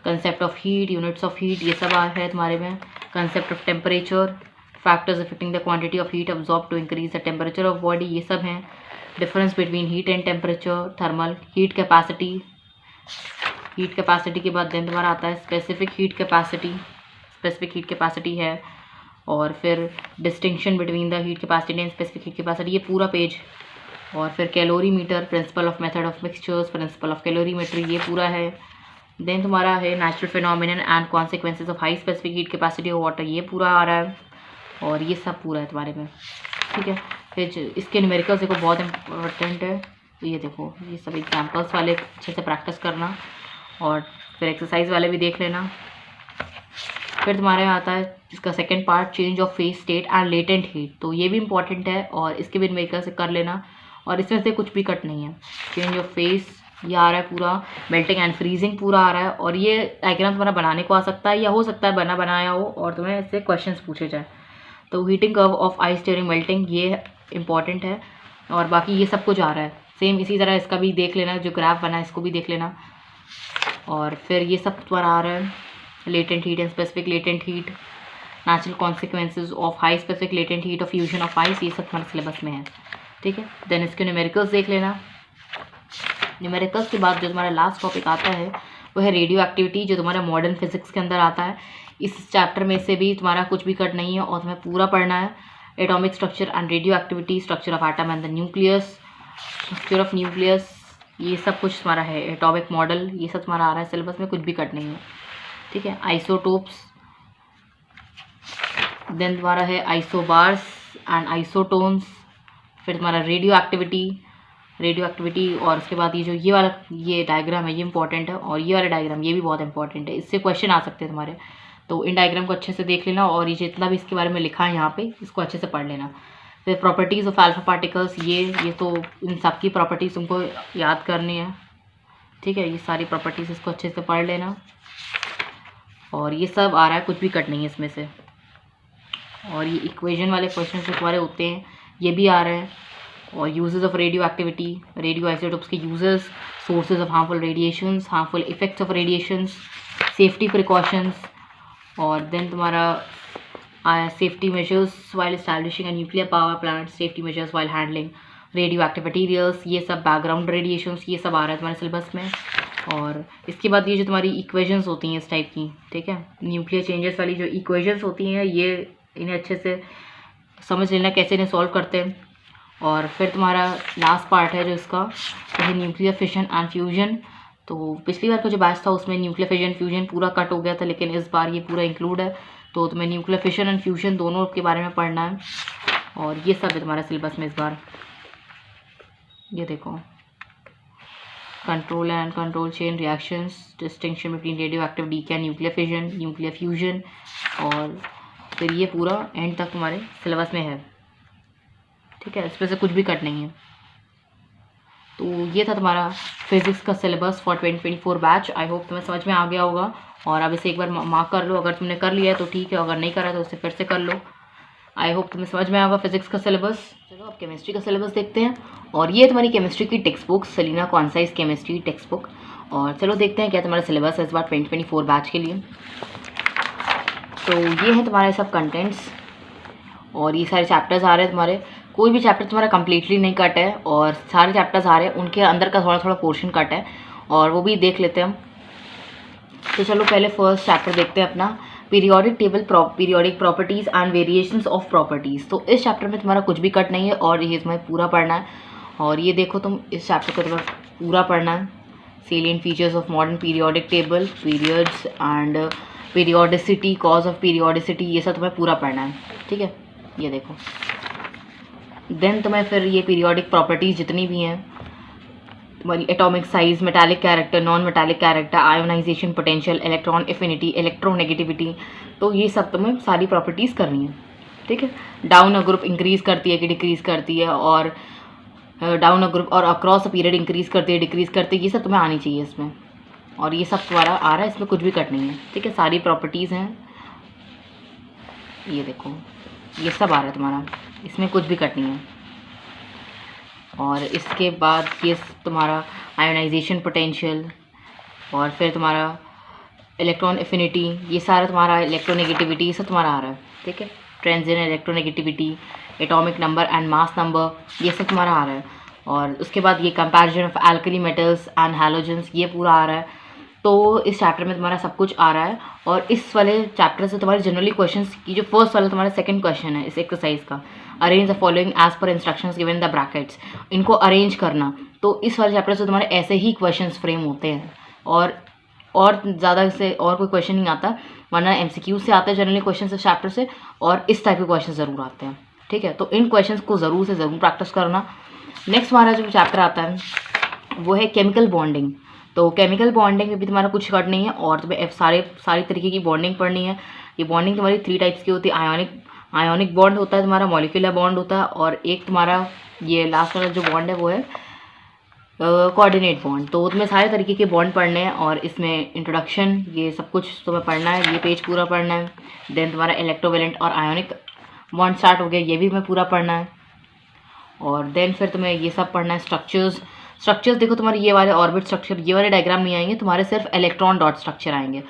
concept of heat, units of heat ये सब है तुम्हारे में, concept of temperature, factors affecting the quantity of heat absorb to increase the temperature of body ये सब हैं, difference between heat and temperature, thermal, heat capacity, heat capacity के बाद देन तुम्हारा आता है specific heat capacity, specific heat capacity है। और फिर distinction between the heat capacity and specific heat capacity ये पूरा पेज। और फिर calorimeter, principle of method of mixtures, principle of calorimetry ये पूरा है। देन तुम्हारा है natural phenomenon and consequences of high specific heat capacity of water ये पूरा आ रहा है और ये सब पूरा है तुम्हारे में। ठीक है, फिर इसके न्यूमेरिकल्स देखो बहुत इंपॉर्टेंट है। तो ये देखो ये सब एग्जाम्पल्स वाले अच्छे से प्रैक्टिस करना और फिर एक्सरसाइज वाले भी देख लेना। फिर तुम्हारे यहाँ आता है इसका second part, change of phase state and latent heat. तो ये भी इंपॉर्टेंट है और इसके भी न्यूमेरिकल से कर लेना और इसमें से कुछ भी कट नहीं है। चेंज ऑफ फेज ये आ रहा है पूरा, मेल्टिंग एंड फ्रीजिंग पूरा आ रहा है और ये डायग्राम तुम्हारा बनाने को आ सकता है या हो सकता है बना बनाया हो और तुम्हें इससे क्वेश्चंस पूछे जाए। तो heating curve of ice during melting ये इंपॉर्टेंट है और बाकी ये सब कुछ आ रहा है सेम इसी तरह। इसका भी देख लेना, जो ग्राफ बना है इसको भी देख लेना। और फिर ये सब तुम्हारा आ रहा है latent heat and specific latent heat, natural consequences of high specific latent heat of fusion of ice ये सब तुम्हारे सिलेबस में है। ठीक है, देन इसके न्यूमेरिकल्स देख लेना। न्यूमेरिकल्स के बाद जो तुम्हारा लास्ट टॉपिक आता है वो है रेडियो एक्टिविटी, जो तुम्हारा मॉडर्न फिजिक्स के अंदर आता है। इस चैप्टर में से भी तुम्हारा कुछ भी कट नहीं है और तुम्हें पूरा पढ़ना है। Atomic structure and radio activity, structure of atom and the nucleus, structure of nucleus ये सब कुछ तुम्हारा है। एटॉमिक मॉडल ये सब तुम्हारा आ रहा है सिलेबस में, कुछ भी कट नहीं है। ठीक है, आइसोटोप्स, देन तुम्हारा है आइसोबार्स एंड आइसोटोन्स, फिर तुम्हारा रेडियो एक्टिविटी और उसके बाद ये जो ये वाला ये डायग्राम है ये इंपॉर्टेंट है और ये वाला डायग्राम ये भी बहुत इंपॉर्टेंट है, इससे क्वेश्चन आ सकते हैं तुम्हारे। तो इन डायग्राम को अच्छे से देख लेना और ये जितना भी इसके बारे में लिखा है यहाँ पे इसको अच्छे से पढ़ लेना। फिर प्रॉपर्टीज़ ऑफ अल्फा पार्टिकल्स ये तो इन सब की प्रॉपर्टीज़ तुमको याद करनी है। ठीक है, ये सारी प्रॉपर्टीज़ इसको अच्छे से पढ़ लेना और ये सब आ रहा है, कुछ भी कट नहीं है इसमें से। और ये इक्वेशन वाले क्वेश्चन जो तुम्हारे होते हैं ये भी आ रहे हैं। और uses of radioactivity, radioisotopes के uses, sources of harmful radiations, harmful effects of radiations, safety precautions और देन तुम्हारा safety measures while establishing a nuclear power plant, safety measures while handling radioactive materials, ये सब बैकग्राउंड रेडिएशंस ये सब आ रहा है तुम्हारे सिलेबस में। और इसके बाद ये जो तुम्हारी इक्वेशंस होती हैं इस टाइप की, ठीक है, न्यूक्लियर चेंजेस वाली जो इक्वेशंस होती हैं ये इन्हें अच्छे से समझ लेना कैसे इन्हें सॉल्व करते हैं। और फिर तुम्हारा लास्ट पार्ट है जो इसका, वो है न्यूक्लियर फिशन एंड फ्यूजन। तो पिछली बार का जो बैच था उसमें न्यूक्लियर फिशन फ्यूजन पूरा कट हो गया था, लेकिन इस बार ये पूरा इंक्लूड है। तो तुम्हें न्यूक्लियर फिशन एंड फ्यूजन दोनों के बारे में पढ़ना है, और ये सब है तुम्हारा सिलेबस में इस बार। ये देखो, control and control chain reactions, distinction between radio active decay and nuclear fission, nuclear fusion, और फिर ये पूरा एंड तक तुम्हारे सिलेबस में है। ठीक है, इसमें से कुछ भी कट नहीं है। तो ये था तुम्हारा फिजिक्स का syllabus for 2024 batch. I hope तुम्हें समझ में आ गया होगा, और अब इसे एक बार मार्क कर लो। अगर तुमने कर लिया है तो ठीक है, अगर नहीं करा तो उसे फिर से कर लो। आई होप तुम्हें समझ में आएगा फिजिक्स का सिलेबस। चलो अब केमिस्ट्री का सिलेबस देखते हैं, और ये तुम्हारी केमिस्ट्री की text book, Selina concise chemistry text book. और चलो देखते हैं क्या तुम्हारा सिलेबस है इस बार 2024 बैच के लिए। तो ये है तुम्हारे सब कंटेंट्स, और ये सारे चैप्टर्स आ रहे हैं तुम्हारे। कोई भी चैप्टर तुम्हारा कम्प्लीटली नहीं कट है, और सारे चैप्टर्स आ रहे हैं उनके अंदर का थोड़ा थोड़ा पोर्शन कट है, और वो भी देख लेते हैं हम। तो चलो पहले फर्स्ट चैप्टर देखते हैं अपना, periodic table, periodic properties and variations of properties. तो इस चैप्टर में तुम्हारा कुछ भी कट नहीं है, और ये तुम्हें पूरा पढ़ना है। और ये देखो, तुम इस चैप्टर को तुम्हें पूरा पढ़ना है। Salient features of modern periodic table, periods and periodicity, cause of periodicity, ये सब तुम्हें पूरा पढ़ना है। ठीक है, ये देखो। देन तुम्हें फिर ये पीरियोडिक प्रॉपर्टीज़ जितनी भी हैं तुम्हारी, atomic size, metallic character, non metallic character, ionization potential, electron affinity, electronegativity, तो ये सब तुम्हें सारी प्रॉपर्टीज़ करनी है। ठीक है, डाउन अ ग्रुप इंक्रीज़ करती है कि डिक्रीज़ करती है, और डाउन अ ग्रुप और अक्रॉस अ पीरियड इंक्रीज़ करती है डिक्रीज़ करती है, ये सब तुम्हें आनी चाहिए इसमें। और ये सब तुम्हारा आ रहा है, इसमें कुछ भी कट नहीं है। ठीक है, सारी प्रॉपर्टीज़ हैं, ये देखो, ये सब आ रहा है तुम्हारा, इसमें कुछ भी कट नहीं है। और इसके बाद ये तुम्हारा आयोनाइजेशन पोटेंशियल, और फिर तुम्हारा इलेक्ट्रॉन एफिनिटी, ये सारा तुम्हारा इलेक्ट्रोनेगेटिविटी, ये सब तुम्हारा आ रहा है। ठीक है, transient electronegativity, atomic number and mass number, ये सब तुम्हारा आ रहा है। और उसके बाद ये comparison of alkali metals and halogens, ये पूरा आ रहा है। तो इस चैप्टर में तुम्हारा सब कुछ आ रहा है। और इस वाले चैप्टर से तुम्हारे जनरली क्वेश्चंस की जो फर्स्ट वाला तुम्हारा सेकंड क्वेश्चन है इस एक्सरसाइज का, arrange the following as per instructions given in the brackets, इनको अरेंज करना। तो इस वाले चैप्टर से तुम्हारे ऐसे ही क्वेश्चंस फ्रेम होते हैं, और ज़्यादा से और कोई क्वेश्चन नहीं आता, वरना MCQ से आता है जनरली क्वेश्चन इस चैप्टर से, और इस टाइप के क्वेश्चन ज़रूर आते हैं। ठीक है, तो इन क्वेश्चन को ज़रूर से ज़रूर प्रैक्टिस करना। नेक्स्ट हमारा जो चैप्टर आता है वो है केमिकल बॉन्डिंग। तो केमिकल बॉन्डिंग में भी तुम्हारा कुछ कट नहीं है, और तुम्हें सारी तरीके की बॉन्डिंग पढ़नी है। ये बॉन्डिंग तुम्हारी 3 टाइप्स की होती है। आयोनिक बॉन्ड होता है तुम्हारा, मॉलिक्यूलर बॉन्ड होता है, और एक तुम्हारा ये लास्ट वाला जो बॉन्ड है वो है कोऑर्डिनेट बॉन्ड। तो तुम्हें सारे तरीके के बॉन्ड पढ़ने हैं, और इसमें इंट्रोडक्शन, ये सब कुछ तुम्हें पढ़ना है, ये पेज पूरा पढ़ना है। देन तुम्हारा इलेक्ट्रोवेलेंट और आयोनिक बॉन्ड स्टार्ट हो गया, ये भी तुम्हें पूरा पढ़ना है। और देन फिर तुम्हें ये सब पढ़ना है, स्ट्रक्चर्स देखो तुम्हारे ये वाले ऑर्बिट स्ट्रक्चर, ये वाले डायग्राम नहीं आएंगे तुम्हारे, सिर्फ इलेक्ट्रॉन डॉट स्ट्रक्चर आएंगे।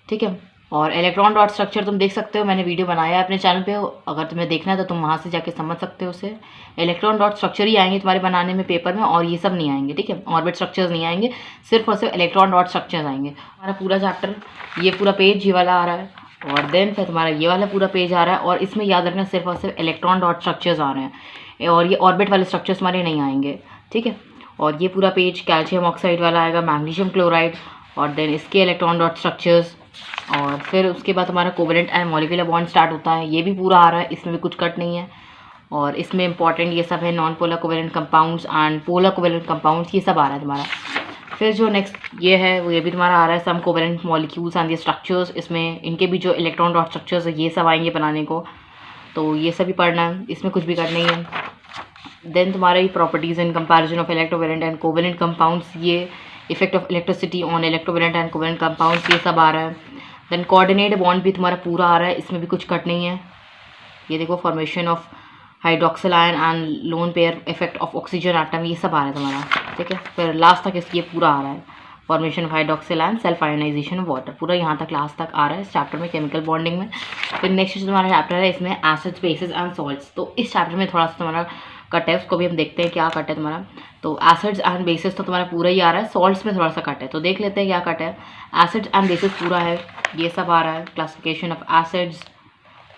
ठीक है, और इलेक्ट्रॉन डॉट स्ट्रक्चर तुम देख सकते हो, मैंने वीडियो बनाया है अपने चैनल पे, अगर तुम्हें देखना है तो तुम वहाँ से जाके समझ सकते हो उसे। इलेक्ट्रॉन डॉट स्ट्रक्चर ही आएंगे तुम्हारे बनाने में पेपर में, और ये सब नहीं आएंगे। ठीक है, ऑर्बिट स्ट्रक्चर्स नहीं आएंगे, सिर्फ और सिर्फ इलेक्ट्रॉन डॉट स्ट्रक्चर्स आएंगे। हमारा पूरा चैप्टर ये पूरा पेज ये वाला आ रहा है, और देन फिर तुम्हारा ये वाला पूरा पेज आ रहा है, और इसमें याद रखना सिर्फ और सिर्फ इलेक्ट्रॉन डॉट स्ट्रक्चर्स आ रहे हैं, और ये ऑर्बिट वाले स्ट्रक्चर्स हमारे नहीं आएंगे। ठीक है, और ये पूरा पेज कैल्शियम ऑक्साइड वाला आएगा, मैग्नीशियम क्लोराइड, और देन इसके इलेक्ट्रॉन डॉट स्ट्रक्चर्स, और फिर उसके बाद हमारा covalent and molecular bond start होता है, ये भी पूरा आ रहा है, इसमें भी कुछ कट नहीं है। और इसमें इंपॉर्टेंट ये सब है, non polar covalent compounds and polar covalent compounds, ये सब आ रहा है तुम्हारा। फिर जो नेक्स्ट ये है वो ये भी तुम्हारा आ रहा है, some covalent molecules and the structures, इसमें इनके भी जो इलेक्ट्रॉन डॉट स्ट्रक्चर्स है ये सब आएंगे बनाने को, तो ये सब भी पढ़ना है, इसमें कुछ भी कट नहीं है। देन तुम्हारा ये properties in comparison of electrovalent and covalent compounds, ये effect of electricity on electrovalent and covalent compounds, ये सब आ रहा है। देन कोऑर्डिनेट बॉन्ड भी तुम्हारा पूरा आ रहा है, इसमें भी कुछ कट नहीं है। ये देखो, formation of hydroxyl ion and lone pair, effect of oxygen atom, ये सब आ रहा है तुम्हारा। ठीक है, फिर लास्ट तक ये पूरा आ रहा है, formation of hydroxyl ion, self ionisation of water, पूरा यहाँ तक लास्ट तक आ रहा है इस चैप्टर में केमिकल बॉन्डिंग में। फिर नेक्स्ट जो तुम्हारा चैप्टर है इसमें एसिड्स, बेसिस एंड सॉल्ट्स। तो इस चैप्टर में थोड़ा सा तुम्हारा कट है, उसको भी हम देखते हैं क्या कट है तुम्हारा। तो एसिड्स एंड बेसिस तो तुम्हारा पूरा ही आ रहा है, सॉल्ट्स में थोड़ा सा कट है, तो देख लेते हैं क्या कट है। एसिड्स एंड बेसिस पूरा है, ये सब आ रहा है, क्लासिफिकेशन ऑफ एसिड्स,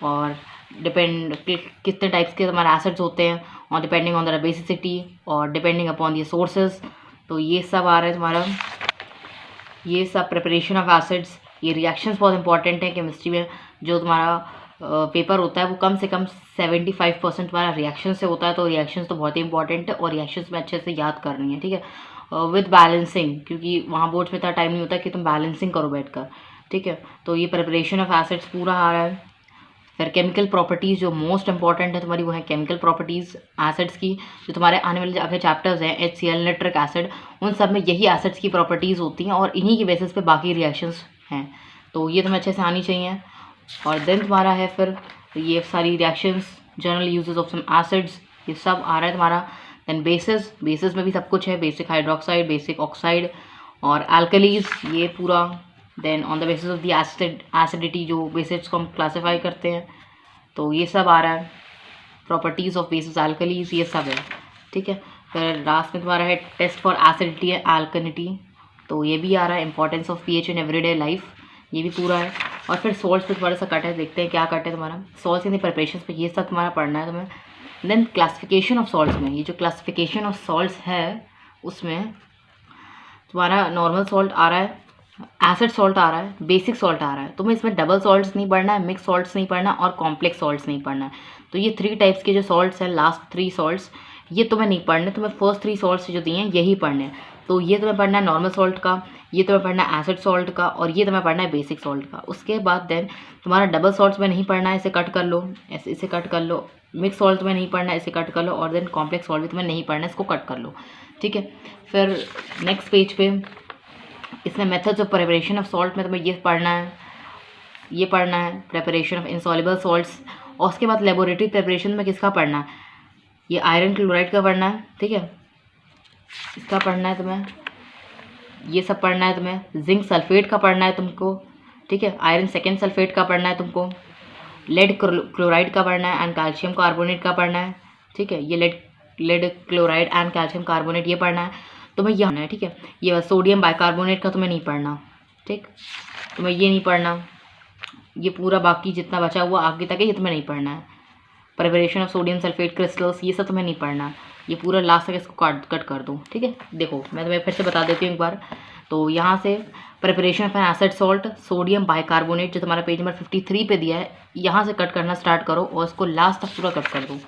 और डिपेंड कितने टाइप्स के हमारे एसिड्स होते हैं, और डिपेंडिंग ऑन द बेसिसिटी और डिपेंडिंग अपॉन दी सोर्सेज। तो ये सब आ रहा है तुम्हारा, ये सब प्रिपरेशन ऑफ एसिड्स। ये रिएक्शंस बहुत इंपॉर्टेंट है केमिस्ट्री में। जो तुम्हारा पेपर होता है वो कम से कम 75% तुम्हारा रिएक्शन से होता है, तो रिएक्शंस तो बहुत ही इंपॉर्टेंट है, और रिएक्शंस में अच्छे से याद करनी है, ठीक है। विद बैलेंसिंग, क्योंकि वहाँ बोर्ड्स में इतना टाइम नहीं होता कि तुम बैलेंसिंग करो बैठकर, ठीक है। तो ये प्रिपरेशन ऑफ एसिड्स पूरा आ रहा है। फिर केमिकल प्रॉपर्टीज़ जो मोस्ट इंपॉर्टेंट है तुम्हारी, वो है केमिकल प्रॉपर्टीज़ एसिड्स की। जो तुम्हारे आने वाले अगले चैप्टर्स हैं, HCl, नाइट्रिक एसिड, उन सब में यही एसिड्स की प्रॉपर्टीज़ होती हैं, और इन्हीं की बेसिस पे बाकी रिएक्शंस हैं। तो ये तुम्हें अच्छे से आनी चाहिए। और देन तुम्हारा है फिर ये सारी reactions, general uses of some acids, ये सब आ रहा है तुम्हारा। देन बेसिस, बेसिस में भी सब कुछ है, बेसिक हाइड्रोक्साइड, बेसिक ऑक्साइड और एल्कलीज, ये पूरा। Then on the basis of the acidity, जो बेसिस को हम क्लासीफाई करते हैं, तो ये सब आ रहा है। प्रॉपर्टीज़ ऑफ बेसिस एल्कलीज, ये सब है, ठीक है। फिर लास्ट में तुम्हारा है test for acidity and alkalinity, तो ये भी आ रहा है। Importance of pH in everyday life, ये भी पूरा है। और फिर सॉल्ट्स पे थोड़ा सा कट है, देखते हैं क्या कट है तुम्हारा। सॉल्ट्स इन द प्रिपरेशन पे ये सब तुम्हारा पढ़ना है तुम्हें। देन क्लासिफिकेशन ऑफ सॉल्ट्स में, ये जो क्लासिफिकेशन ऑफ सॉल्ट्स है उसमें तुम्हारा नॉर्मल सॉल्ट आ रहा है, एसिड सॉल्ट आ रहा है, बेसिक सॉल्ट आ रहा है। तुम्हें इसमें डबल सॉल्ट्स नहीं पढ़ना है, मिक्स सॉल्ट्स नहीं पढ़ना, और कॉम्प्लेक्स सॉल्ट्स नहीं पढ़ना है। तो ये 3 टाइप्स के जो सॉल्ट्स हैं, लास्ट 3 सॉल्ट्स, ये तुम्हें नहीं पढ़ने, तुम्हें फर्स्ट 3 सॉल्ट्स जो दिए हैं यही पढ़ने हैं। तो ये तुम्हें पढ़ना है नॉर्मल सॉल्ट का, ये तुम्हें पढ़ना है एसिड सॉल्ट का, और ये तुम्हें पढ़ना है बेसिक सॉल्ट का। उसके बाद देन तुम्हारा डबल सॉल्ट्स में नहीं पढ़ना है, इसे कट कर लो, इसे कट कर लो। मिक्स सॉल्ट तुम्हें नहीं पढ़ना है, इसे कट कर लो। और देन कॉम्प्लेक्स सॉल्ट भी तुम्हें नहीं पढ़ना है, इसको कट कर लो, ठीक है। फिर नेक्स्ट पेज पे इसमें methods of preparation of salt में तुम्हें ये पढ़ना है, ये पढ़ना है प्रिपरेशन ऑफ इनसॉल्युबल सॉल्ट्स। और उसके बाद लेबोरेटरी प्रिपरेशन में किसका पढ़ना है, ये आयरन क्लोराइड का पढ़ना है, ठीक है, इसका पढ़ना है तुम्हें। ये सब पढ़ना है तुम्हें। जिंक सल्फेट का पढ़ना है तुमको, ठीक है। आयरन सेकेंड सल्फेट का पढ़ना है तुमको। लेड क्लोराइड का पढ़ना है, एंड कैल्शियम कार्बोनेट का पढ़ना है, ठीक है। ये lead chloride and calcium carbonate ये पढ़ना है तुम्हें, ये है, ठीक है। ये सोडियम बाइकार्बोनेट का तुम्हें नहीं पढ़ना, ठीक, तुम्हें ये नहीं पढ़ना। ये पूरा बाकी जितना बचा हुआ आगे तक है, ये तुम्हें नहीं पढ़ना है। Preparation of sodium sulphate crystals, ये सब तुम्हें नहीं पढ़ना। ये पूरा लास्ट तक इसको कट कर दो, ठीक है। देखो मैं तुम्हें फिर से बता देती हूँ एक बार। तो यहाँ से preparation of N acid salt sodium bicarbonate, जो तुम्हारा पेज नंबर 53 पे दिया है, यहाँ से कट करना स्टार्ट करो और इसको लास्ट तक पूरा कट कर दो,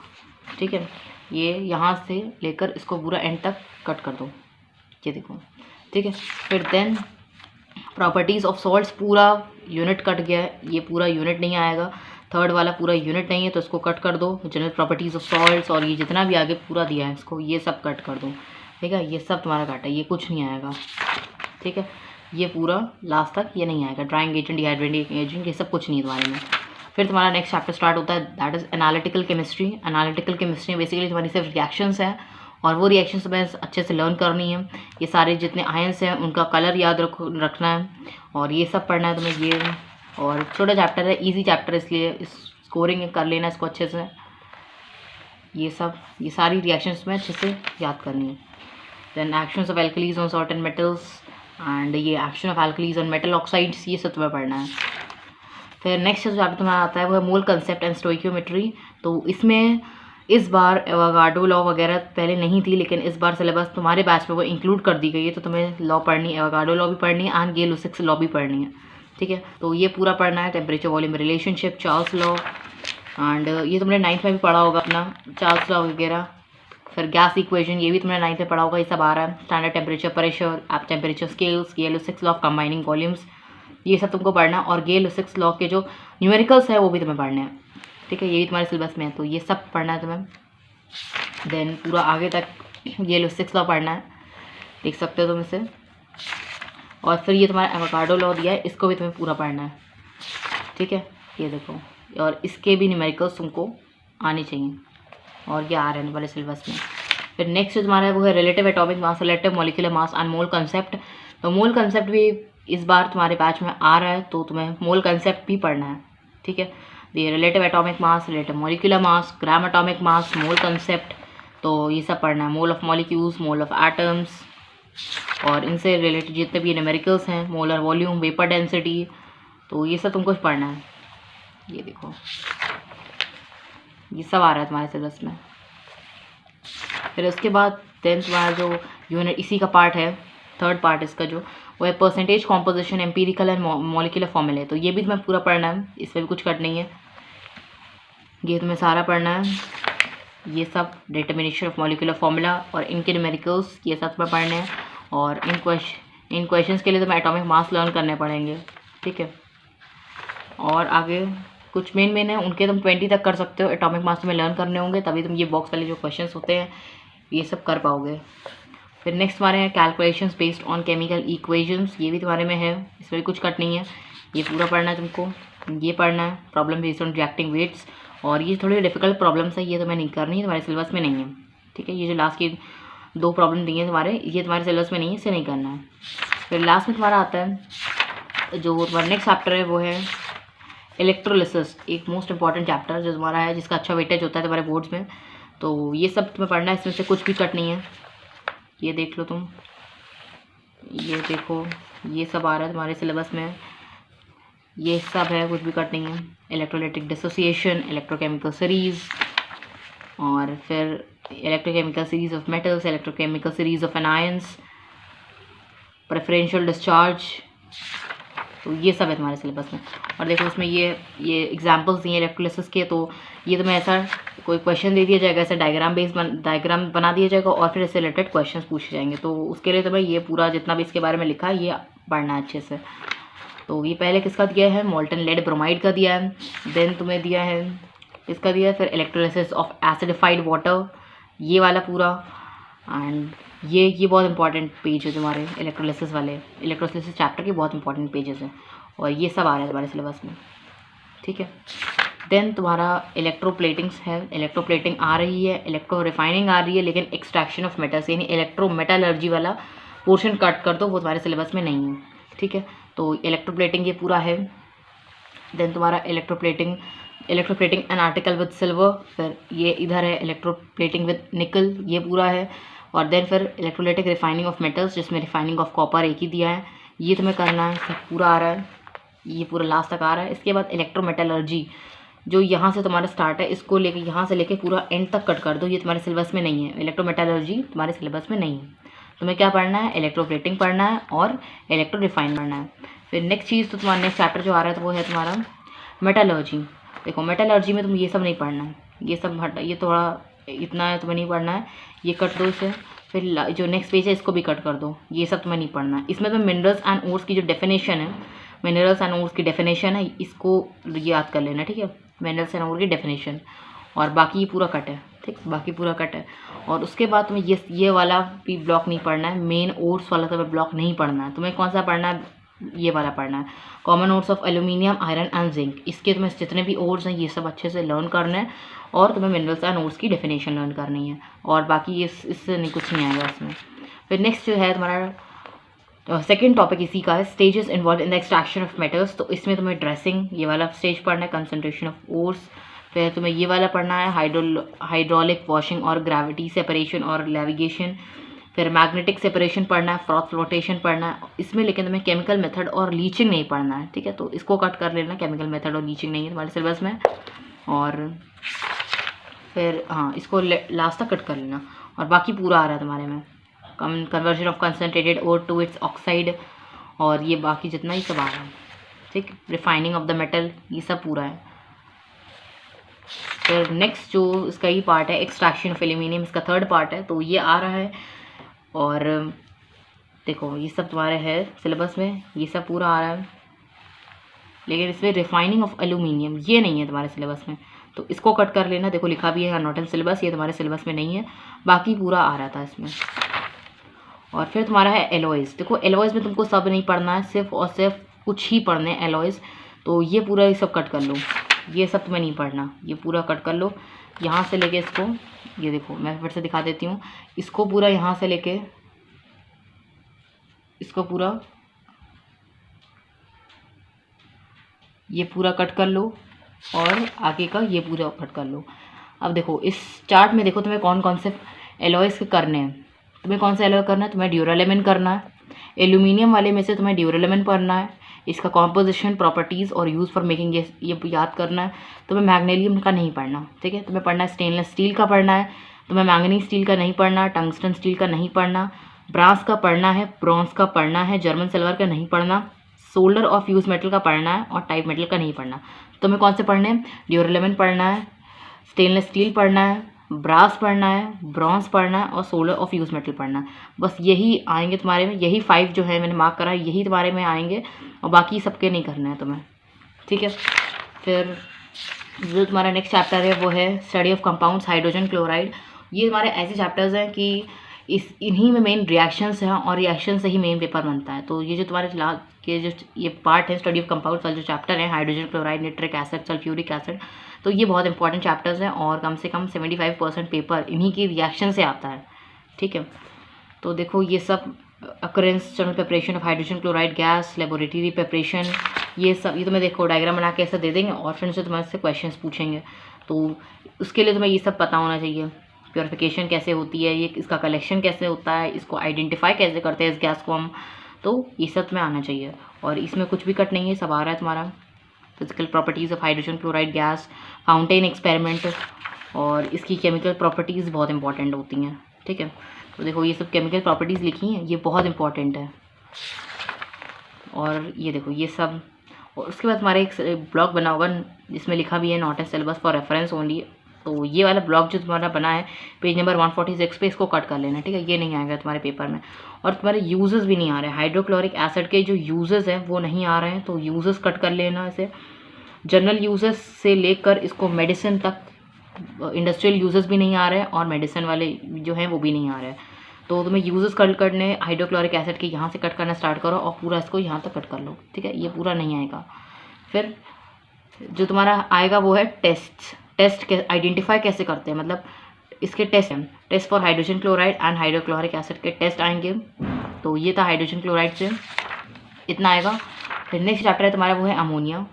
ठीक है। ये यहाँ से लेकर इसको पूरा एंड तक कट कर दो, ये देखो, ठीक है। फिर देन प्रॉपर्टीज़ ऑफ सॉल्ट्स, पूरा यूनिट कट गया है, ये पूरा यूनिट नहीं आएगा, थर्ड वाला पूरा यूनिट नहीं है, तो इसको कट कर दो। जनरल प्रॉपर्टीज़ ऑफ सॉल्ट्स और ये जितना भी आगे पूरा दिया है इसको, ये सब कट कर दो, ठीक है। ये सब तुम्हारा कट है, ये कुछ नहीं आएगा, ठीक है। ये पूरा लास्ट तक ये नहीं आएगा। ड्राइंग एजेंट, डिहाइड्रेटिंग एजेंट, ये सब कुछ नहीं है तुम्हारे में। फिर तुम्हारा नेक्स्ट चैप्टर स्टार्ट होता है, that is analytical chemistry. Analytical chemistry basically तुम्हारी सिर्फ रिएक्शंस है, और वो रिएक्शन तुम्हें अच्छे से लर्न करनी है। ये सारे जितने आयंस हैं उनका कलर याद रखना है, और ये सब पढ़ना है तुम्हें। ये और छोटा चैप्टर है, इजी चैप्टर, इसलिए स्कोरिंग कर लेना इसको अच्छे से। ये सब, ये सारी रिएक्शंस में अच्छे से याद करनी है। Then actions of alkalis on certain metals, and ये action of alkalis on metal oxides, ये सब तुम्हें पढ़ना है। फिर नेक्स्ट जो चैप्टर तुम्हारा आता है वो है मोल कंसेप्ट एंड स्टोइकियोमेट्री। तो इसमें इस बार एवोगाड्रो लॉ वगैरह पहले नहीं थी, लेकिन इस बार सिलेबस तुम्हारे बैच में वो इंक्लूड कर दी गई है, तो तुम्हें लॉ पढ़नी है, एवोगाड्रो लॉ भी पढ़नी है, एंड गे-लुसिक्स लॉ भी पढ़नी है, ठीक है। तो ये पूरा पढ़ना है। Temperature volume relationship, Charles law, and ये तुमने 9th में भी पढ़ा होगा अपना, चार्ल्स लॉ वगैरह। फिर गैस इक्वेशन, ये भी तुमने 9th में पढ़ा होगा, ये सब आ रहा है। स्टैंडर्ड टेम्परेचर, प्रेशर, आप temperature scales, Gay Lussac's law of combining volumes, ये सब तुमको पढ़ना है। और गे-लुसिक्स लॉ के जो न्यूमेरिकल्स है वो भी तुम्हें पढ़ने हैं, ठीक है। ये भी तुम्हारे सिलेबस में है, तो ये सब पढ़ना है तुम्हें। देन पूरा आगे तक गे-लुसिक्स लॉ पढ़ना है, देख सकते हो तुम इसे। और फिर ये तुम्हारा एवोगाड्रो लॉ दिया है, इसको भी तुम्हें पूरा पढ़ना है, ठीक है। ये देखो, और इसके भी न्यूमेरिकल्स तुमको आने चाहिए, और ये आ रहे हैं वाले सिलेबस में। फिर नेक्स्ट जो तुम्हारा है वो है relative atomic mass, relative molecular mass and mole concept. तो मोल कंसेप्ट भी इस बार तुम्हारे बैच में आ रहा है, तो तुम्हें मोल कंसेप्ट भी पढ़ना है, ठीक है। ये relative atomic mass, relative molecular mass, gram atomic mass, मोल कंसेप्ट, तो ये सब पढ़ना है। Mole of molecules, mole of atoms, और इनसे रिलेटेड जितने भी न्यूमेरिकल्स हैं, मोलर वॉल्यूम, वेपर डेंसिटी, तो ये सब तुमको पढ़ना है। ये देखो, ये सब आ रहा है तुम्हारे सिलेबस में। फिर उसके बाद 10th तुम्हारा जो यूनिट इसी का पार्ट है, थर्ड पार्ट इसका जो वो है percentage composition empirical and molecular फॉर्मूले। तो ये भी तुम्हें पूरा पढ़ना है, इसमें भी कुछ कट नहीं है, ये तुम्हें सारा पढ़ना है। ये सब डिटर्मिनेशन ऑफ मॉलिक्यूलर फार्मूला और इनके न्यूमेरिकल्स ये सब तुम्हें पढ़ने हैं। और इन क्वेश्चंस के लिए तुम्हें एटॉमिक मास लर्न करने पड़ेंगे, ठीक है। और आगे कुछ मेन है उनके तुम 20 तक कर सकते हो, एटॉमिक मास तुम्हें लर्न करने होंगे, तभी तुम ये बॉक्स वाले जो क्वेश्चंस होते हैं ये सब कर पाओगे। फिर नेक्स्ट हमारे हैं calculations based on chemical equations, ये भी तुम्हारे में है, इसमें भी कुछ कट नहीं है, ये पूरा पढ़ना है तुमको। ये पढ़ना है problem based on reacting weights, और ये थोड़ी डिफिकल्ट प्रॉब्लम्स है, ये तुम्हें नहीं करनी है, तुम्हारे सिलेबस में नहीं है, ठीक है। ये जो लास्ट की 2 प्रॉब्लम दी हैं तुम्हारे, ये तुम्हारे सिलेबस में नहीं है, इसे नहीं करना है। फिर लास्ट में तुम्हारा आता है जो तुम्हारा नेक्स्ट चैप्टर है वो है इलेक्ट्रोलिसिस, एक मोस्ट इंपॉर्टेंट चैप्टर जो तुम्हारा है, जिसका अच्छा वेटेज होता है तुम्हारे बोर्ड्स में। तो ये सब तुम्हें पढ़ना है, इसमें से कुछ भी कट नहीं है, ये देख लो तुम, ये देखो ये सब आ रहा है तुम्हारे सिलेबस में, ये सब है, कुछ भी कट नहीं है। इलेक्ट्रोलाइटिक डिसोसिएशन, इलेक्ट्रोकेमिकल सीरीज, और फिर electrochemical series of metals, electrochemical series of anions, preferential discharge, तो ये सब है तुम्हारे सिलेबस में। और देखो इसमें ये एग्जांपल्स दिए इलेक्ट्रोलिसिस के, तो ये तुम्हें ऐसा कोई क्वेश्चन दे दिया जाएगा, ऐसा डायग्राम बना दिया जाएगा और फिर इससे रिलेटेड क्वेश्चन पूछे जाएंगे। तो उसके लिए तुम्हें ये पूरा जितना भी इसके बारे में लिखा है ये पढ़ना है अच्छे से। तो ये पहले किसका दिया है, मोल्टन लेड ब्रोमाइड का दिया है, देन तुम्हें दिया है इसका दिया है, फिर इलेक्ट्रोलिसिस ऑफ एसिडिफाइड वाटर, ये वाला पूरा। एंड ये बहुत इंपॉर्टेंट पेज है तुम्हारे इलेक्ट्रोलिसिस वाले, इलेक्ट्रोलिसिस चैप्टर के बहुत इंपॉर्टेंट पेजेस हैं, और ये सब आ रहा है तुम्हारे सिलेबस में, ठीक है। देन तुम्हारा इलेक्ट्रोप्लेटिंग्स है, इलेक्ट्रोप्लेटिंग आ रही है, इलेक्ट्रो रिफाइनिंग आ रही है, लेकिन एक्सट्रैक्शन ऑफ मेटल्स यानी इलेक्ट्रो मेटलर्जी वाला पोर्शन कट कर दो, वो तुम्हारे सिलेबस में नहीं है, ठीक है। तो इलेक्ट्रोप्लेटिंग ये पूरा है। देन तुम्हारा electroplating an article with silver, फिर ये इधर है इलेक्ट्रोप्लेटिंग विद निकल, ये पूरा है। और देन फिर इलेक्ट्रोलाइटिक रिफाइनिंग ऑफ मेटल्स, जिसमें रिफाइनिंग ऑफ कॉपर एक ही दिया है, ये तुम्हें करना है, सब पूरा आ रहा है, ये पूरा लास्ट तक आ रहा है। इसके बाद इलेक्ट्रोमेटलर्जी जो यहाँ से तुम्हारा स्टार्ट है, इसको लेके यहाँ से लेके पूरा एंड तक कट कर दो, ये तुम्हारे सिलेबस में नहीं है, इलेक्ट्रोमेटलर्जी तुम्हारे सिलेबस में नहीं है। तुम्हें क्या पढ़ना है, इलेक्ट्रोप्लेटिंग पढ़ना है और इलेक्ट्रो रिफाइन पढ़ना है। फिर नेक्स्ट चीज़ तो तुम्हारा नेक्स्ट चैप्टर जो आ रहा है तो वो है तुम्हारा मेटलर्जी। देखो मेटलर्जी में तुम ये सब नहीं पढ़ना है, ये सब हट, ये थोड़ा इतना है तुम्हें नहीं पढ़ना है, ये कट दो इसे। फिर जो नेक्स्ट पेज है इसको भी कट कर दो, ये सब तुम्हें नहीं पढ़ना है। इसमें तुम्हें मिनरल्स एंड ओर्स की जो डेफिनेशन है, मिनरल्स एंड ओर्स की डेफिनेशन है, इसको याद कर लेना, ठीक है। मिनरल्स एंड ओर की डेफिनेशन, और बाकी ये पूरा कट है, ठीक, बाकी पूरा कट है। और उसके बाद तुम्हें ये वाला भी ब्लॉक नहीं पढ़ना है, मेन ओर्स वाला तुम्हें ब्लॉक नहीं पढ़ना है। तुम्हें कौन सा पढ़ना है, ये वाला पढ़ना है, common ores of aluminium, iron and zinc. इसके तुम्हें जितने भी ओर्स हैं ये सब अच्छे से लर्न करना है, और तुम्हें मिनरल्स एंड ओर्स की डेफिनेशन लर्न करनी है, और बाकी इससे नहीं कुछ नहीं आएगा इसमें। फिर नेक्स्ट जो है तुम्हारा सेकेंड टॉपिक इसी का है, stages involve in the extraction of metals. तो इसमें तुम्हें ड्रेसिंग ये वाला स्टेज पढ़ना है, कंसंट्रेशन ऑफ ओर्स। फिर तुम्हें ये वाला पढ़ना है हाइड्रोलिक वॉशिंग और ग्रेविटी सेपरेशन और नेविगेशन। फिर मैग्नेटिक सेपरेशन पढ़ना है, फ्रॉथ फ्लोटेशन पढ़ना है इसमें, लेकिन तुम्हें केमिकल मेथड और लीचिंग नहीं पढ़ना है, ठीक है। तो इसको कट कर लेना, केमिकल मेथड और लीचिंग नहीं है तुम्हारे सिलेबस में। और फिर हाँ, इसको लास्ट तक कट कर लेना, और बाकी पूरा आ रहा है तुम्हारे में, conversion of concentrated ore to its oxide, और ये बाकी जितना ही सब आ रहा है, ठीक। रिफाइनिंग ऑफ द मेटल, ये सब पूरा है। फिर नेक्स्ट जो इसका ही पार्ट है, एक्सट्रैक्शन ऑफ एल्यूमिनियम, इसका थर्ड पार्ट है, तो ये आ रहा है। और देखो ये सब तुम्हारे है सिलेबस में, ये सब पूरा आ रहा है, लेकिन इसमें रिफाइनिंग ऑफ एल्यूमिनियम ये नहीं है तुम्हारे सिलेबस में, तो इसको कट कर लेना। देखो लिखा भी है नॉट इन सिलेबस, ये तुम्हारे सिलेबस में नहीं है, बाकी पूरा आ रहा था इसमें। और फिर तुम्हारा है एलॉयज़। देखो एलॉयज़ में तुमको सब नहीं पढ़ना है, सिर्फ और सिर्फ कुछ ही पढ़ने हैं एलॉयज़, तो ये पूरा ये सब कट कर लो, ये सब तुम्हें नहीं पढ़ना, ये पूरा कट कर लो। यहाँ से लेके इसको, ये देखो मैं फिर से दिखा देती हूँ, इसको पूरा यहाँ से लेके इसको पूरा ये पूरा कट कर लो, और आगे का ये पूरा कट कर लो। अब देखो इस चार्ट में देखो तुम्हें कौन कौन से एलॉयज़ करने हैं, तुम्हें कौन सा एलॉय करना है, तुम्हें ड्यूरालेमिन करना है, एल्यूमिनियम वाले में से तुम्हें ड्यूरालेमिन पढ़ना है, इसका कॉम्पोजिशन, प्रॉपर्टीज़ और यूज़ फॉर मेकिंग, ये याद करना है। तुम्हें मैग्नीशियम का नहीं पढ़ना, ठीक है। तुम्हें पढ़ना है स्टेनलेस स्टील का पढ़ना है, तुम्हें मैंगनीज स्टील का नहीं पढ़ना, टंगस्टन स्टील का नहीं पढ़ना, ब्रास का पढ़ना है, ब्रॉन्ज का पढ़ना है, जर्मन सिल्वर का नहीं पढ़ना, सोल्डर ऑफ यूज मेटल का पढ़ना है और टाइप मेटल का नहीं पढ़ना। तुम्हें कौन से पढ़ने हैं? ड्यूरेलेमेंट पढ़ना है, स्टेनलेस स्टील पढ़ना है, ब्रास पढ़ना है, ब्रॉन्ज पढ़ना है और सोलर ऑफ यूज मेटल पढ़ना है। बस यही आएंगे तुम्हारे में, यही 5 जो है मैंने मार्क करा है, यही तुम्हारे में आएंगे और बाकी सबके नहीं करना है तुम्हें, ठीक है। फिर जो तुम्हारा नेक्स्ट चैप्टर है वो है study of compounds, hydrogen chloride. ये हमारे ऐसे चैप्टर्स हैं कि इन्हीं में मेन रिएक्शंस हैं और रिएक्शन से ही मेन पेपर बनता है। तो ये जो तुम्हारे लास्ट के जो ये पार्ट है स्टडी ऑफ कंपाउंड्स वाला जो चैप्टर है, hydrogen chloride, nitric acid, sulphuric acid, तो ये बहुत इंपॉर्टेंट चैप्टर्स हैं और कम से कम 75% पेपर इन्हीं की रिएक्शन से आता है, ठीक है। तो देखो ये सब occurrence, general preparation of hydrogen chloride gas, laboratory preparation, ये सब ये तुम्हें देखो डायग्राम बना के ऐसा दे देंगे और फिर उनसे तुम्हारे से क्वेश्चन पूछेंगे। तो उसके लिए तुम्हें ये सब पता होना चाहिए, प्योरिफिकेशन कैसे होती है, ये इसका कलेक्शन कैसे होता है, इसको आइडेंटिफाई कैसे करते हैं इस गैस को हम, तो ये सब तुम्हें आना चाहिए। और इसमें कुछ भी कट नहीं है, सब आ रहा है तुम्हारा। Physical properties of hydrogen chloride gas, fountain experiment और इसकी केमिकल प्रॉपर्टीज़ बहुत इंपॉर्टेंट होती हैं, ठीक है। तो देखो ये सब केमिकल प्रॉपर्टीज़ लिखी हैं, ये बहुत इंपॉर्टेंट है। और ये देखो ये सब, और उसके बाद हमारा एक ब्लॉग बना होगा जिसमें लिखा भी है not a syllabus for reference only. तो ये वाला ब्लॉग जो तुम्हारा बना है पेज नंबर 146 पे, इसको कट कर लेना, ठीक है। ये नहीं आएगा तुम्हारे पेपर में। और तुम्हारे यूजेस भी नहीं आ रहे हैं, हाइड्रोक्लोरिक एसिड के जो यूजेस हैं वो नहीं आ रहे हैं, तो यूजेस कट कर लेना इसे। जनरल यूजेस से लेकर इसको मेडिसिन तक, इंडस्ट्रियल यूजेस भी नहीं आ रहे हैं और मेडिसिन वाले जो हैं वो भी नहीं आ रहे हैं। तो तुम्हें यूजेस कट करने, हाइड्रोक्लोरिक एसिड के यहाँ से कट करना स्टार्ट करो और पूरा इसको यहाँ तक कट कर लो, ठीक है। ये पूरा नहीं आएगा। फिर जो तुम्हारा आएगा वो है टेस्ट के आइडेंटिफाई कैसे करते हैं, मतलब इसके test for hydrogen chloride and hydrochloric acid के टेस्ट आएंगे। तो ये था हाइड्रोजन क्लोराइड से, इतना आएगा। फिर नेक्स्ट चैप्टर है तुम्हारा वो है अमोनिया।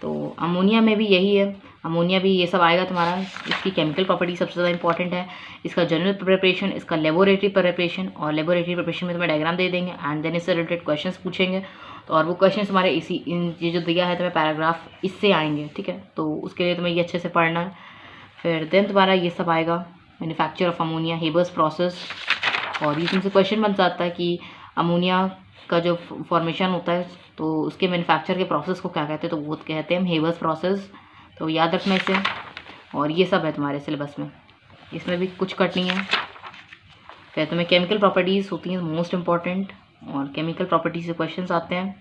तो अमोनिया में भी यही है, अमोनिया भी ये सब आएगा तुम्हारा। इसकी केमिकल प्रॉपर्टी सबसे ज़्यादा इंपॉर्टेंट है, इसका जनरल प्रिपरेशन, इसका लेबोरेटरी प्रिपरेशन, और लेबोरेटरी प्रिपरेशन में तुम्हें डायग्राम दे देंगे एंड देन इससे रिलेटेड क्वेश्चंस पूछेंगे। तो और वो क्वेश्चंस हमारे ये जो दिया है तुम्हें पैराग्राफ, इससे आएंगे, ठीक है। तो उसके लिए तुम्हें ये अच्छे से पढ़ना है। फिर देन तुम्हारा ये सब आएगा manufacture of ammonia, Haber's process, और ये तुमसे क्वेश्चन बन जाता है कि अमोनिया का जो फॉर्मेशन होता है तो उसके मैन्युफैक्चर के प्रोसेस को क्या कहते हैं, तो वो कहते हैं हेबर्स प्रोसेस। तो याद रखना इसे। और ये सब है तुम्हारे सिलेबस में, इसमें भी कुछ कट नहीं है। फिर तुम्हें केमिकल प्रॉपर्टीज़ होती हैं मोस्ट इम्पॉर्टेंट, और केमिकल प्रॉपर्टीज से क्वेश्चंस आते हैं।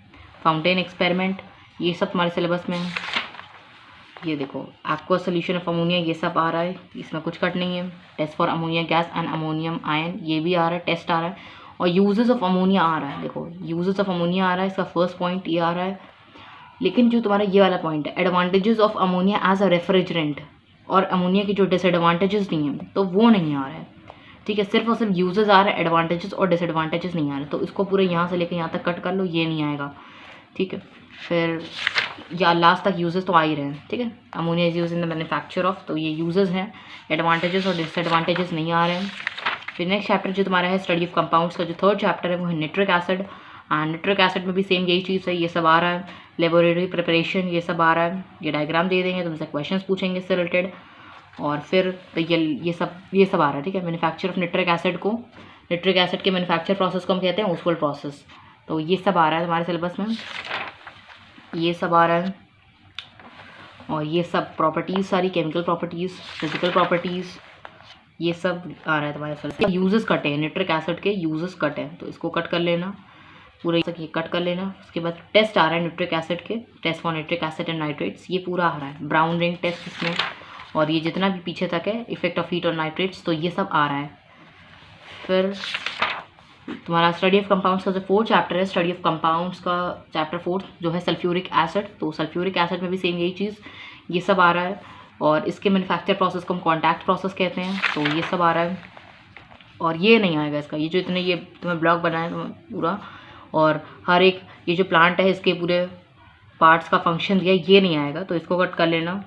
फाउंटेन एक्सपेरिमेंट, ये सब तुम्हारे सिलेबस में है। ये देखो एक्वा सोल्यूशन ऑफ अमोनिया, ये सब आ रहा है, इसमें कुछ कट नहीं है। Test for ammonia gas and ammonium ion, ये भी आ रहा है, टेस्ट आ रहा है। और यूजेस ऑफ अमोनिया आ रहा है, देखो यूजेस ऑफ अमोनिया आ रहा है, इसका फर्स्ट पॉइंट ये आ रहा है। लेकिन जो तुम्हारा ये वाला पॉइंट है advantages of ammonia as a refrigerant, और अमोनिया की जो डिसएडवांटेजेस नहीं है तो वो नहीं आ रहा है, ठीक है। सिर्फ और सिर्फ यूजेस आ रहा है, एडवांटेजेस और डिसएडवांटेजेस नहीं आ रहे। तो इसको पूरे यहाँ से लेकर यहाँ तक कट कर लो, ये नहीं आएगा, ठीक है। फिर या लास्ट तक यूजेस तो आ ही रहे हैं, ठीक है। Ammonia is use in the manufacture of, तो ये यूजेस हैं, एडवांटेजेस और डिसएडवांटेजेस नहीं आ रहे हैं। फिर नेक्स्ट चैप्टर जो तुम्हारा है स्टडी ऑफ कंपाउंड्स का जो थर्ड चैप्टर है वो है नाइट्रिक एसिड। नाइट्रिक एसिड में भी सेम यही चीज़ है, ये सब आ रहा है, लेबोरेटरी प्रिपरेशन ये सब आ रहा है। ये डायग्राम दे देंगे, तुमसे क्वेश्चंस पूछेंगे इससे रिलेटेड। और फिर तो ये सब आ रहा है, ठीक है। मैन्युफैक्चर ऑफ नाइट्रिक एसिड को, नाइट्रिक एसिड के मैन्युफैक्चर प्रोसेस को हम कहते हैं ओस्वाल्ड प्रोसेस। तो ये सब आ रहा है तुम्हारे सिलेबस में, ये सब आ रहा है। और ये सब प्रॉपर्टीज़ सारी, केमिकल प्रॉपर्टीज़, फिजिकल प्रॉपर्टीज़, ये सब आ रहा है तुम्हारे सिलेबस। यूजेस कटे हैं, नाइट्रिक एसिड के यूजेस कट हैं, तो इसको कट कर लेना पूरा, ये कट कर लेना। उसके बाद टेस्ट आ रहा है नाइट्रिक एसिड के, test for nitric acid and nitrates, ये पूरा आ रहा है, ब्राउन रिंग टेस्ट इसमें। और ये जितना भी पीछे तक है इफेक्ट ऑफ हीट और नाइट्रेट्स, तो ये सब आ रहा है। फिर तुम्हारा स्टडी ऑफ कंपाउंड्स का जो फोर्थ चैप्टर है, स्टडी ऑफ कंपाउंड्स का चैप्टर 4 जो है सल्फ्यूरिक एसिड। तो सल्फ्यूरिक एसिड में भी सेम यही चीज़, ये सब आ रहा है। और इसके मैन्युफैक्चर प्रोसेस को हम कॉन्टैक्ट प्रोसेस कहते हैं, तो ये सब आ रहा है। और ये नहीं आएगा इसका, ये जो इतने ये तुम्हें ब्लॉग बनाए पूरा, और हर एक ये जो प्लांट है इसके पूरे पार्ट्स का फंक्शन दिया, ये नहीं आएगा, तो इसको कट कर लेना।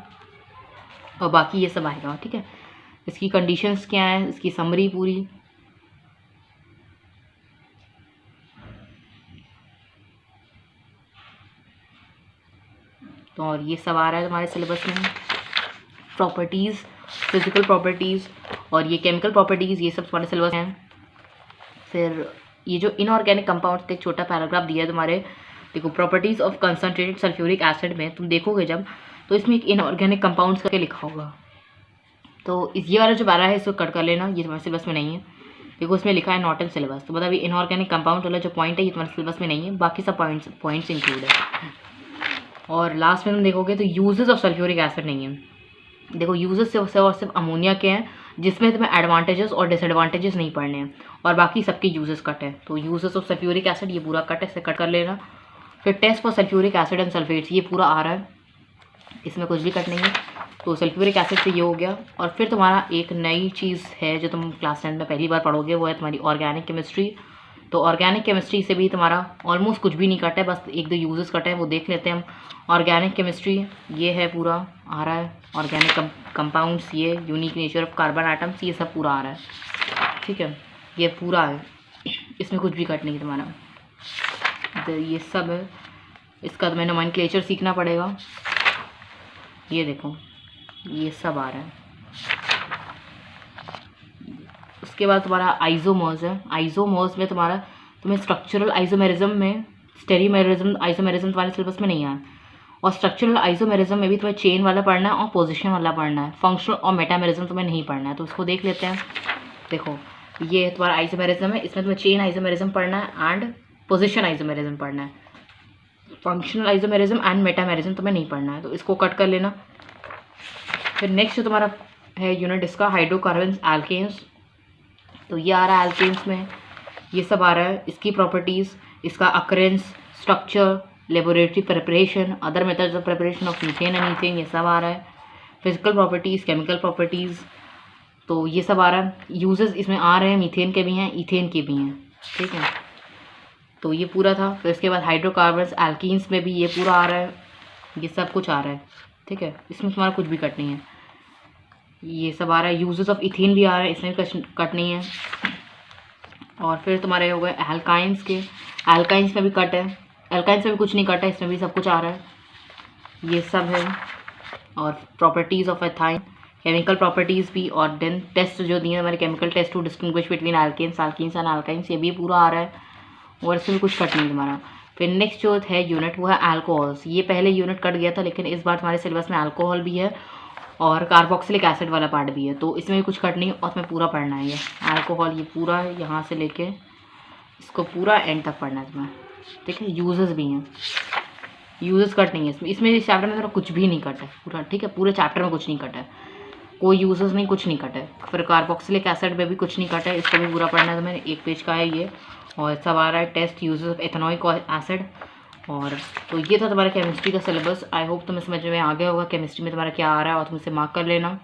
और बाकी ये सब आएगा, ठीक है। इसकी कंडीशंस क्या है, इसकी समरी पूरी, तो और ये सब आ रहा है तुम्हारे सिलेबस में, प्रॉपर्टीज़, फिजिकल प्रॉपर्टीज़ और ये केमिकल प्रॉपर्टीज़, ये सब तुम्हारे सिलेबस हैं। फिर ये जो इनऑर्गेनिक कंपाउंड्स का एक छोटा पैराग्राफ दिया है तुम्हारे, देखो properties of concentrated sulphuric acid में तुम देखोगे जब, तो इसमें एक इनऑर्गेनिक कंपाउंड्स करके लिखा होगा। तो ये वाला जो पैरा है इसको कट कर लेना, ये तुम्हारे सिलेबस में नहीं है। देखो इसमें लिखा है नॉट इन सिलेबस, तो मतलब ये इनऑर्गेनिक कंपाउंड वाला जो पॉइंट है ये तुम्हारे सिलेबस में नहीं है, बाकी सब पॉइंट्स इंक्लूड है। और लास्ट में तुम देखोगे तो यूजेस ऑफ सल्फ्यूरिक एसिड नहीं है। देखो यूजेस सिर्फ अमोनिया के हैं, जिसमें तुम्हें एडवांटेजेस और डिसएडवांटेजेस नहीं पढ़ने हैं, और बाकी सबके यूजेस कट है। तो यूजेस ऑफ सल्फ्यूरिक एसिड ये पूरा कट है, इसे कट कर लेना। फिर test for sulphuric acid and sulphates ये पूरा आ रहा है, इसमें कुछ भी कट नहीं है। तो सल्फ्यूरिक एसिड से ये हो गया। और फिर तुम्हारा एक नई चीज़ है जो तुम क्लास 10 में पहली बार पढ़ोगे, वो है तुम्हारी ऑर्गेनिक केमिस्ट्री। तो ऑर्गेनिक केमिस्ट्री से भी तुम्हारा ऑलमोस्ट कुछ भी नहीं कटा है, बस एक दो यूजेस कटे हैं, वो देख लेते हैं हम। ऑर्गेनिक केमिस्ट्री ये है पूरा आ रहा है, ऑर्गेनिक कंपाउंड्स, ये unique nature of carbon atoms, ये सब पूरा आ रहा है, ठीक है, ये पूरा है, इसमें कुछ भी कट नहीं तुम्हारा। तो ये सब है, इसका तुम्हें नोमेनक्लेचर सीखना पड़ेगा। ये देखो ये सब आ रहा है। उसके बाद तुम्हारा आइसोमर्स है। आइसोमर्स में तुम्हें स्ट्रक्चरल आइसोमेरिज्म में स्टेरियोमेरिज्म आइसोमेरिज्म तुम्हारे सिलेबस में नहीं है, और स्ट्रक्चरल आइसोमेरिज्म में भी तुम्हें चेन वाला पढ़ना है और पोजीशन वाला पढ़ना है, फंक्शनल और मेटामेरिज्म तुम्हें नहीं पढ़ना है। तो उसको देख लेते हैं। देखो ये तुम्हारा आइसोमेरिज्म है, इसमें तुम्हें चेन आइसोमेरिज्म पढ़ना है एंड पोजीशन आइसोमेरिज्म पढ़ना है, फंक्शनल आइसोमेरिज्म एंड मेटामेरिज्म तुम्हें नहीं पढ़ना है, तो इसको कट कर लेना। फिर नेक्स्ट जो तुम्हारा है यूनिट इसका हाइड्रोकार्बन्स एल्केन्स, तो ये आ रहा है एल्केन्स में, ये सब आ रहा है, इसकी प्रॉपर्टीज़, इसका occurrence, structure, laboratory preparation, other methods of preparation of methane and ethane, ये सब आ रहा है। फिजिकल प्रॉपर्टीज़, केमिकल प्रॉपर्टीज़, तो ये सब आ रहा है। यूजेस इसमें आ रहे हैं, मीथेन के भी हैं, ईथेन के भी हैं, ठीक है। तो ये पूरा था। फिर इसके बाद हाइड्रोकार्बन्स एल्कीन्स में भी ये पूरा आ रहा है, ये सब कुछ आ रहा है, ठीक है, इसमें तुम्हारा कुछ भी कट नहीं है, ये सब आ रहा है। यूजेस ऑफ इथेन भी आ रहा है, इसमें भी कट नहीं है। और फिर तुम्हारे हो गए एल्काइंस के, एल्काइंस में भी कट है, एल्काइंस में भी कुछ नहीं कट है, इसमें भी सब कुछ आ रहा है, ये सब है। और properties of ethyne, chemical properties भी, और देन टेस्ट जो दिए हमारे chemical test to distinguish between alkanes alkenes and alkynes, ये भी पूरा आ रहा है, और इसमें भी कुछ कट नहीं तुम्हारा। फिर नेक्स्ट जो है यूनिट वो है अल्कोहल्स। ये पहले यूनिट कट गया था, लेकिन इस बार तुम्हारे सिलेबस में अल्कोहल भी है और कार्बोक्सिलिक एसिड वाला पार्ट भी है, तो इसमें भी कुछ कट नहीं और इसमें पूरा पढ़ना है। ये अल्कोहल ये पूरा है, यहाँ से लेके इसको पूरा एंड तक पढ़ना है तुम्हें, ठीक है। यूजेस भी हैं, यूजेस कट नहीं है इसमें इस चैप्टर में कुछ भी नहीं कट है पूरा, ठीक है, पूरे चैप्टर में कुछ नहीं कट है, कोई यूजेस नहीं, कुछ नहीं कट है। फिर कार्बोक्सिलिक एसिड में भी कुछ नहीं कट है, इसको भी पूरा पढ़ना है तुम्हें, एक पेज का है ये। और सब आ रहा है test uses of ethanoic acid. और तो ये था तुम्हारा केमिस्ट्री का सिलेबस। आई होप तुम्हें समझ में आ गया होगा केमिस्ट्री में तुम्हारा क्या आ रहा है, और तुम इसे मार्क कर लेना।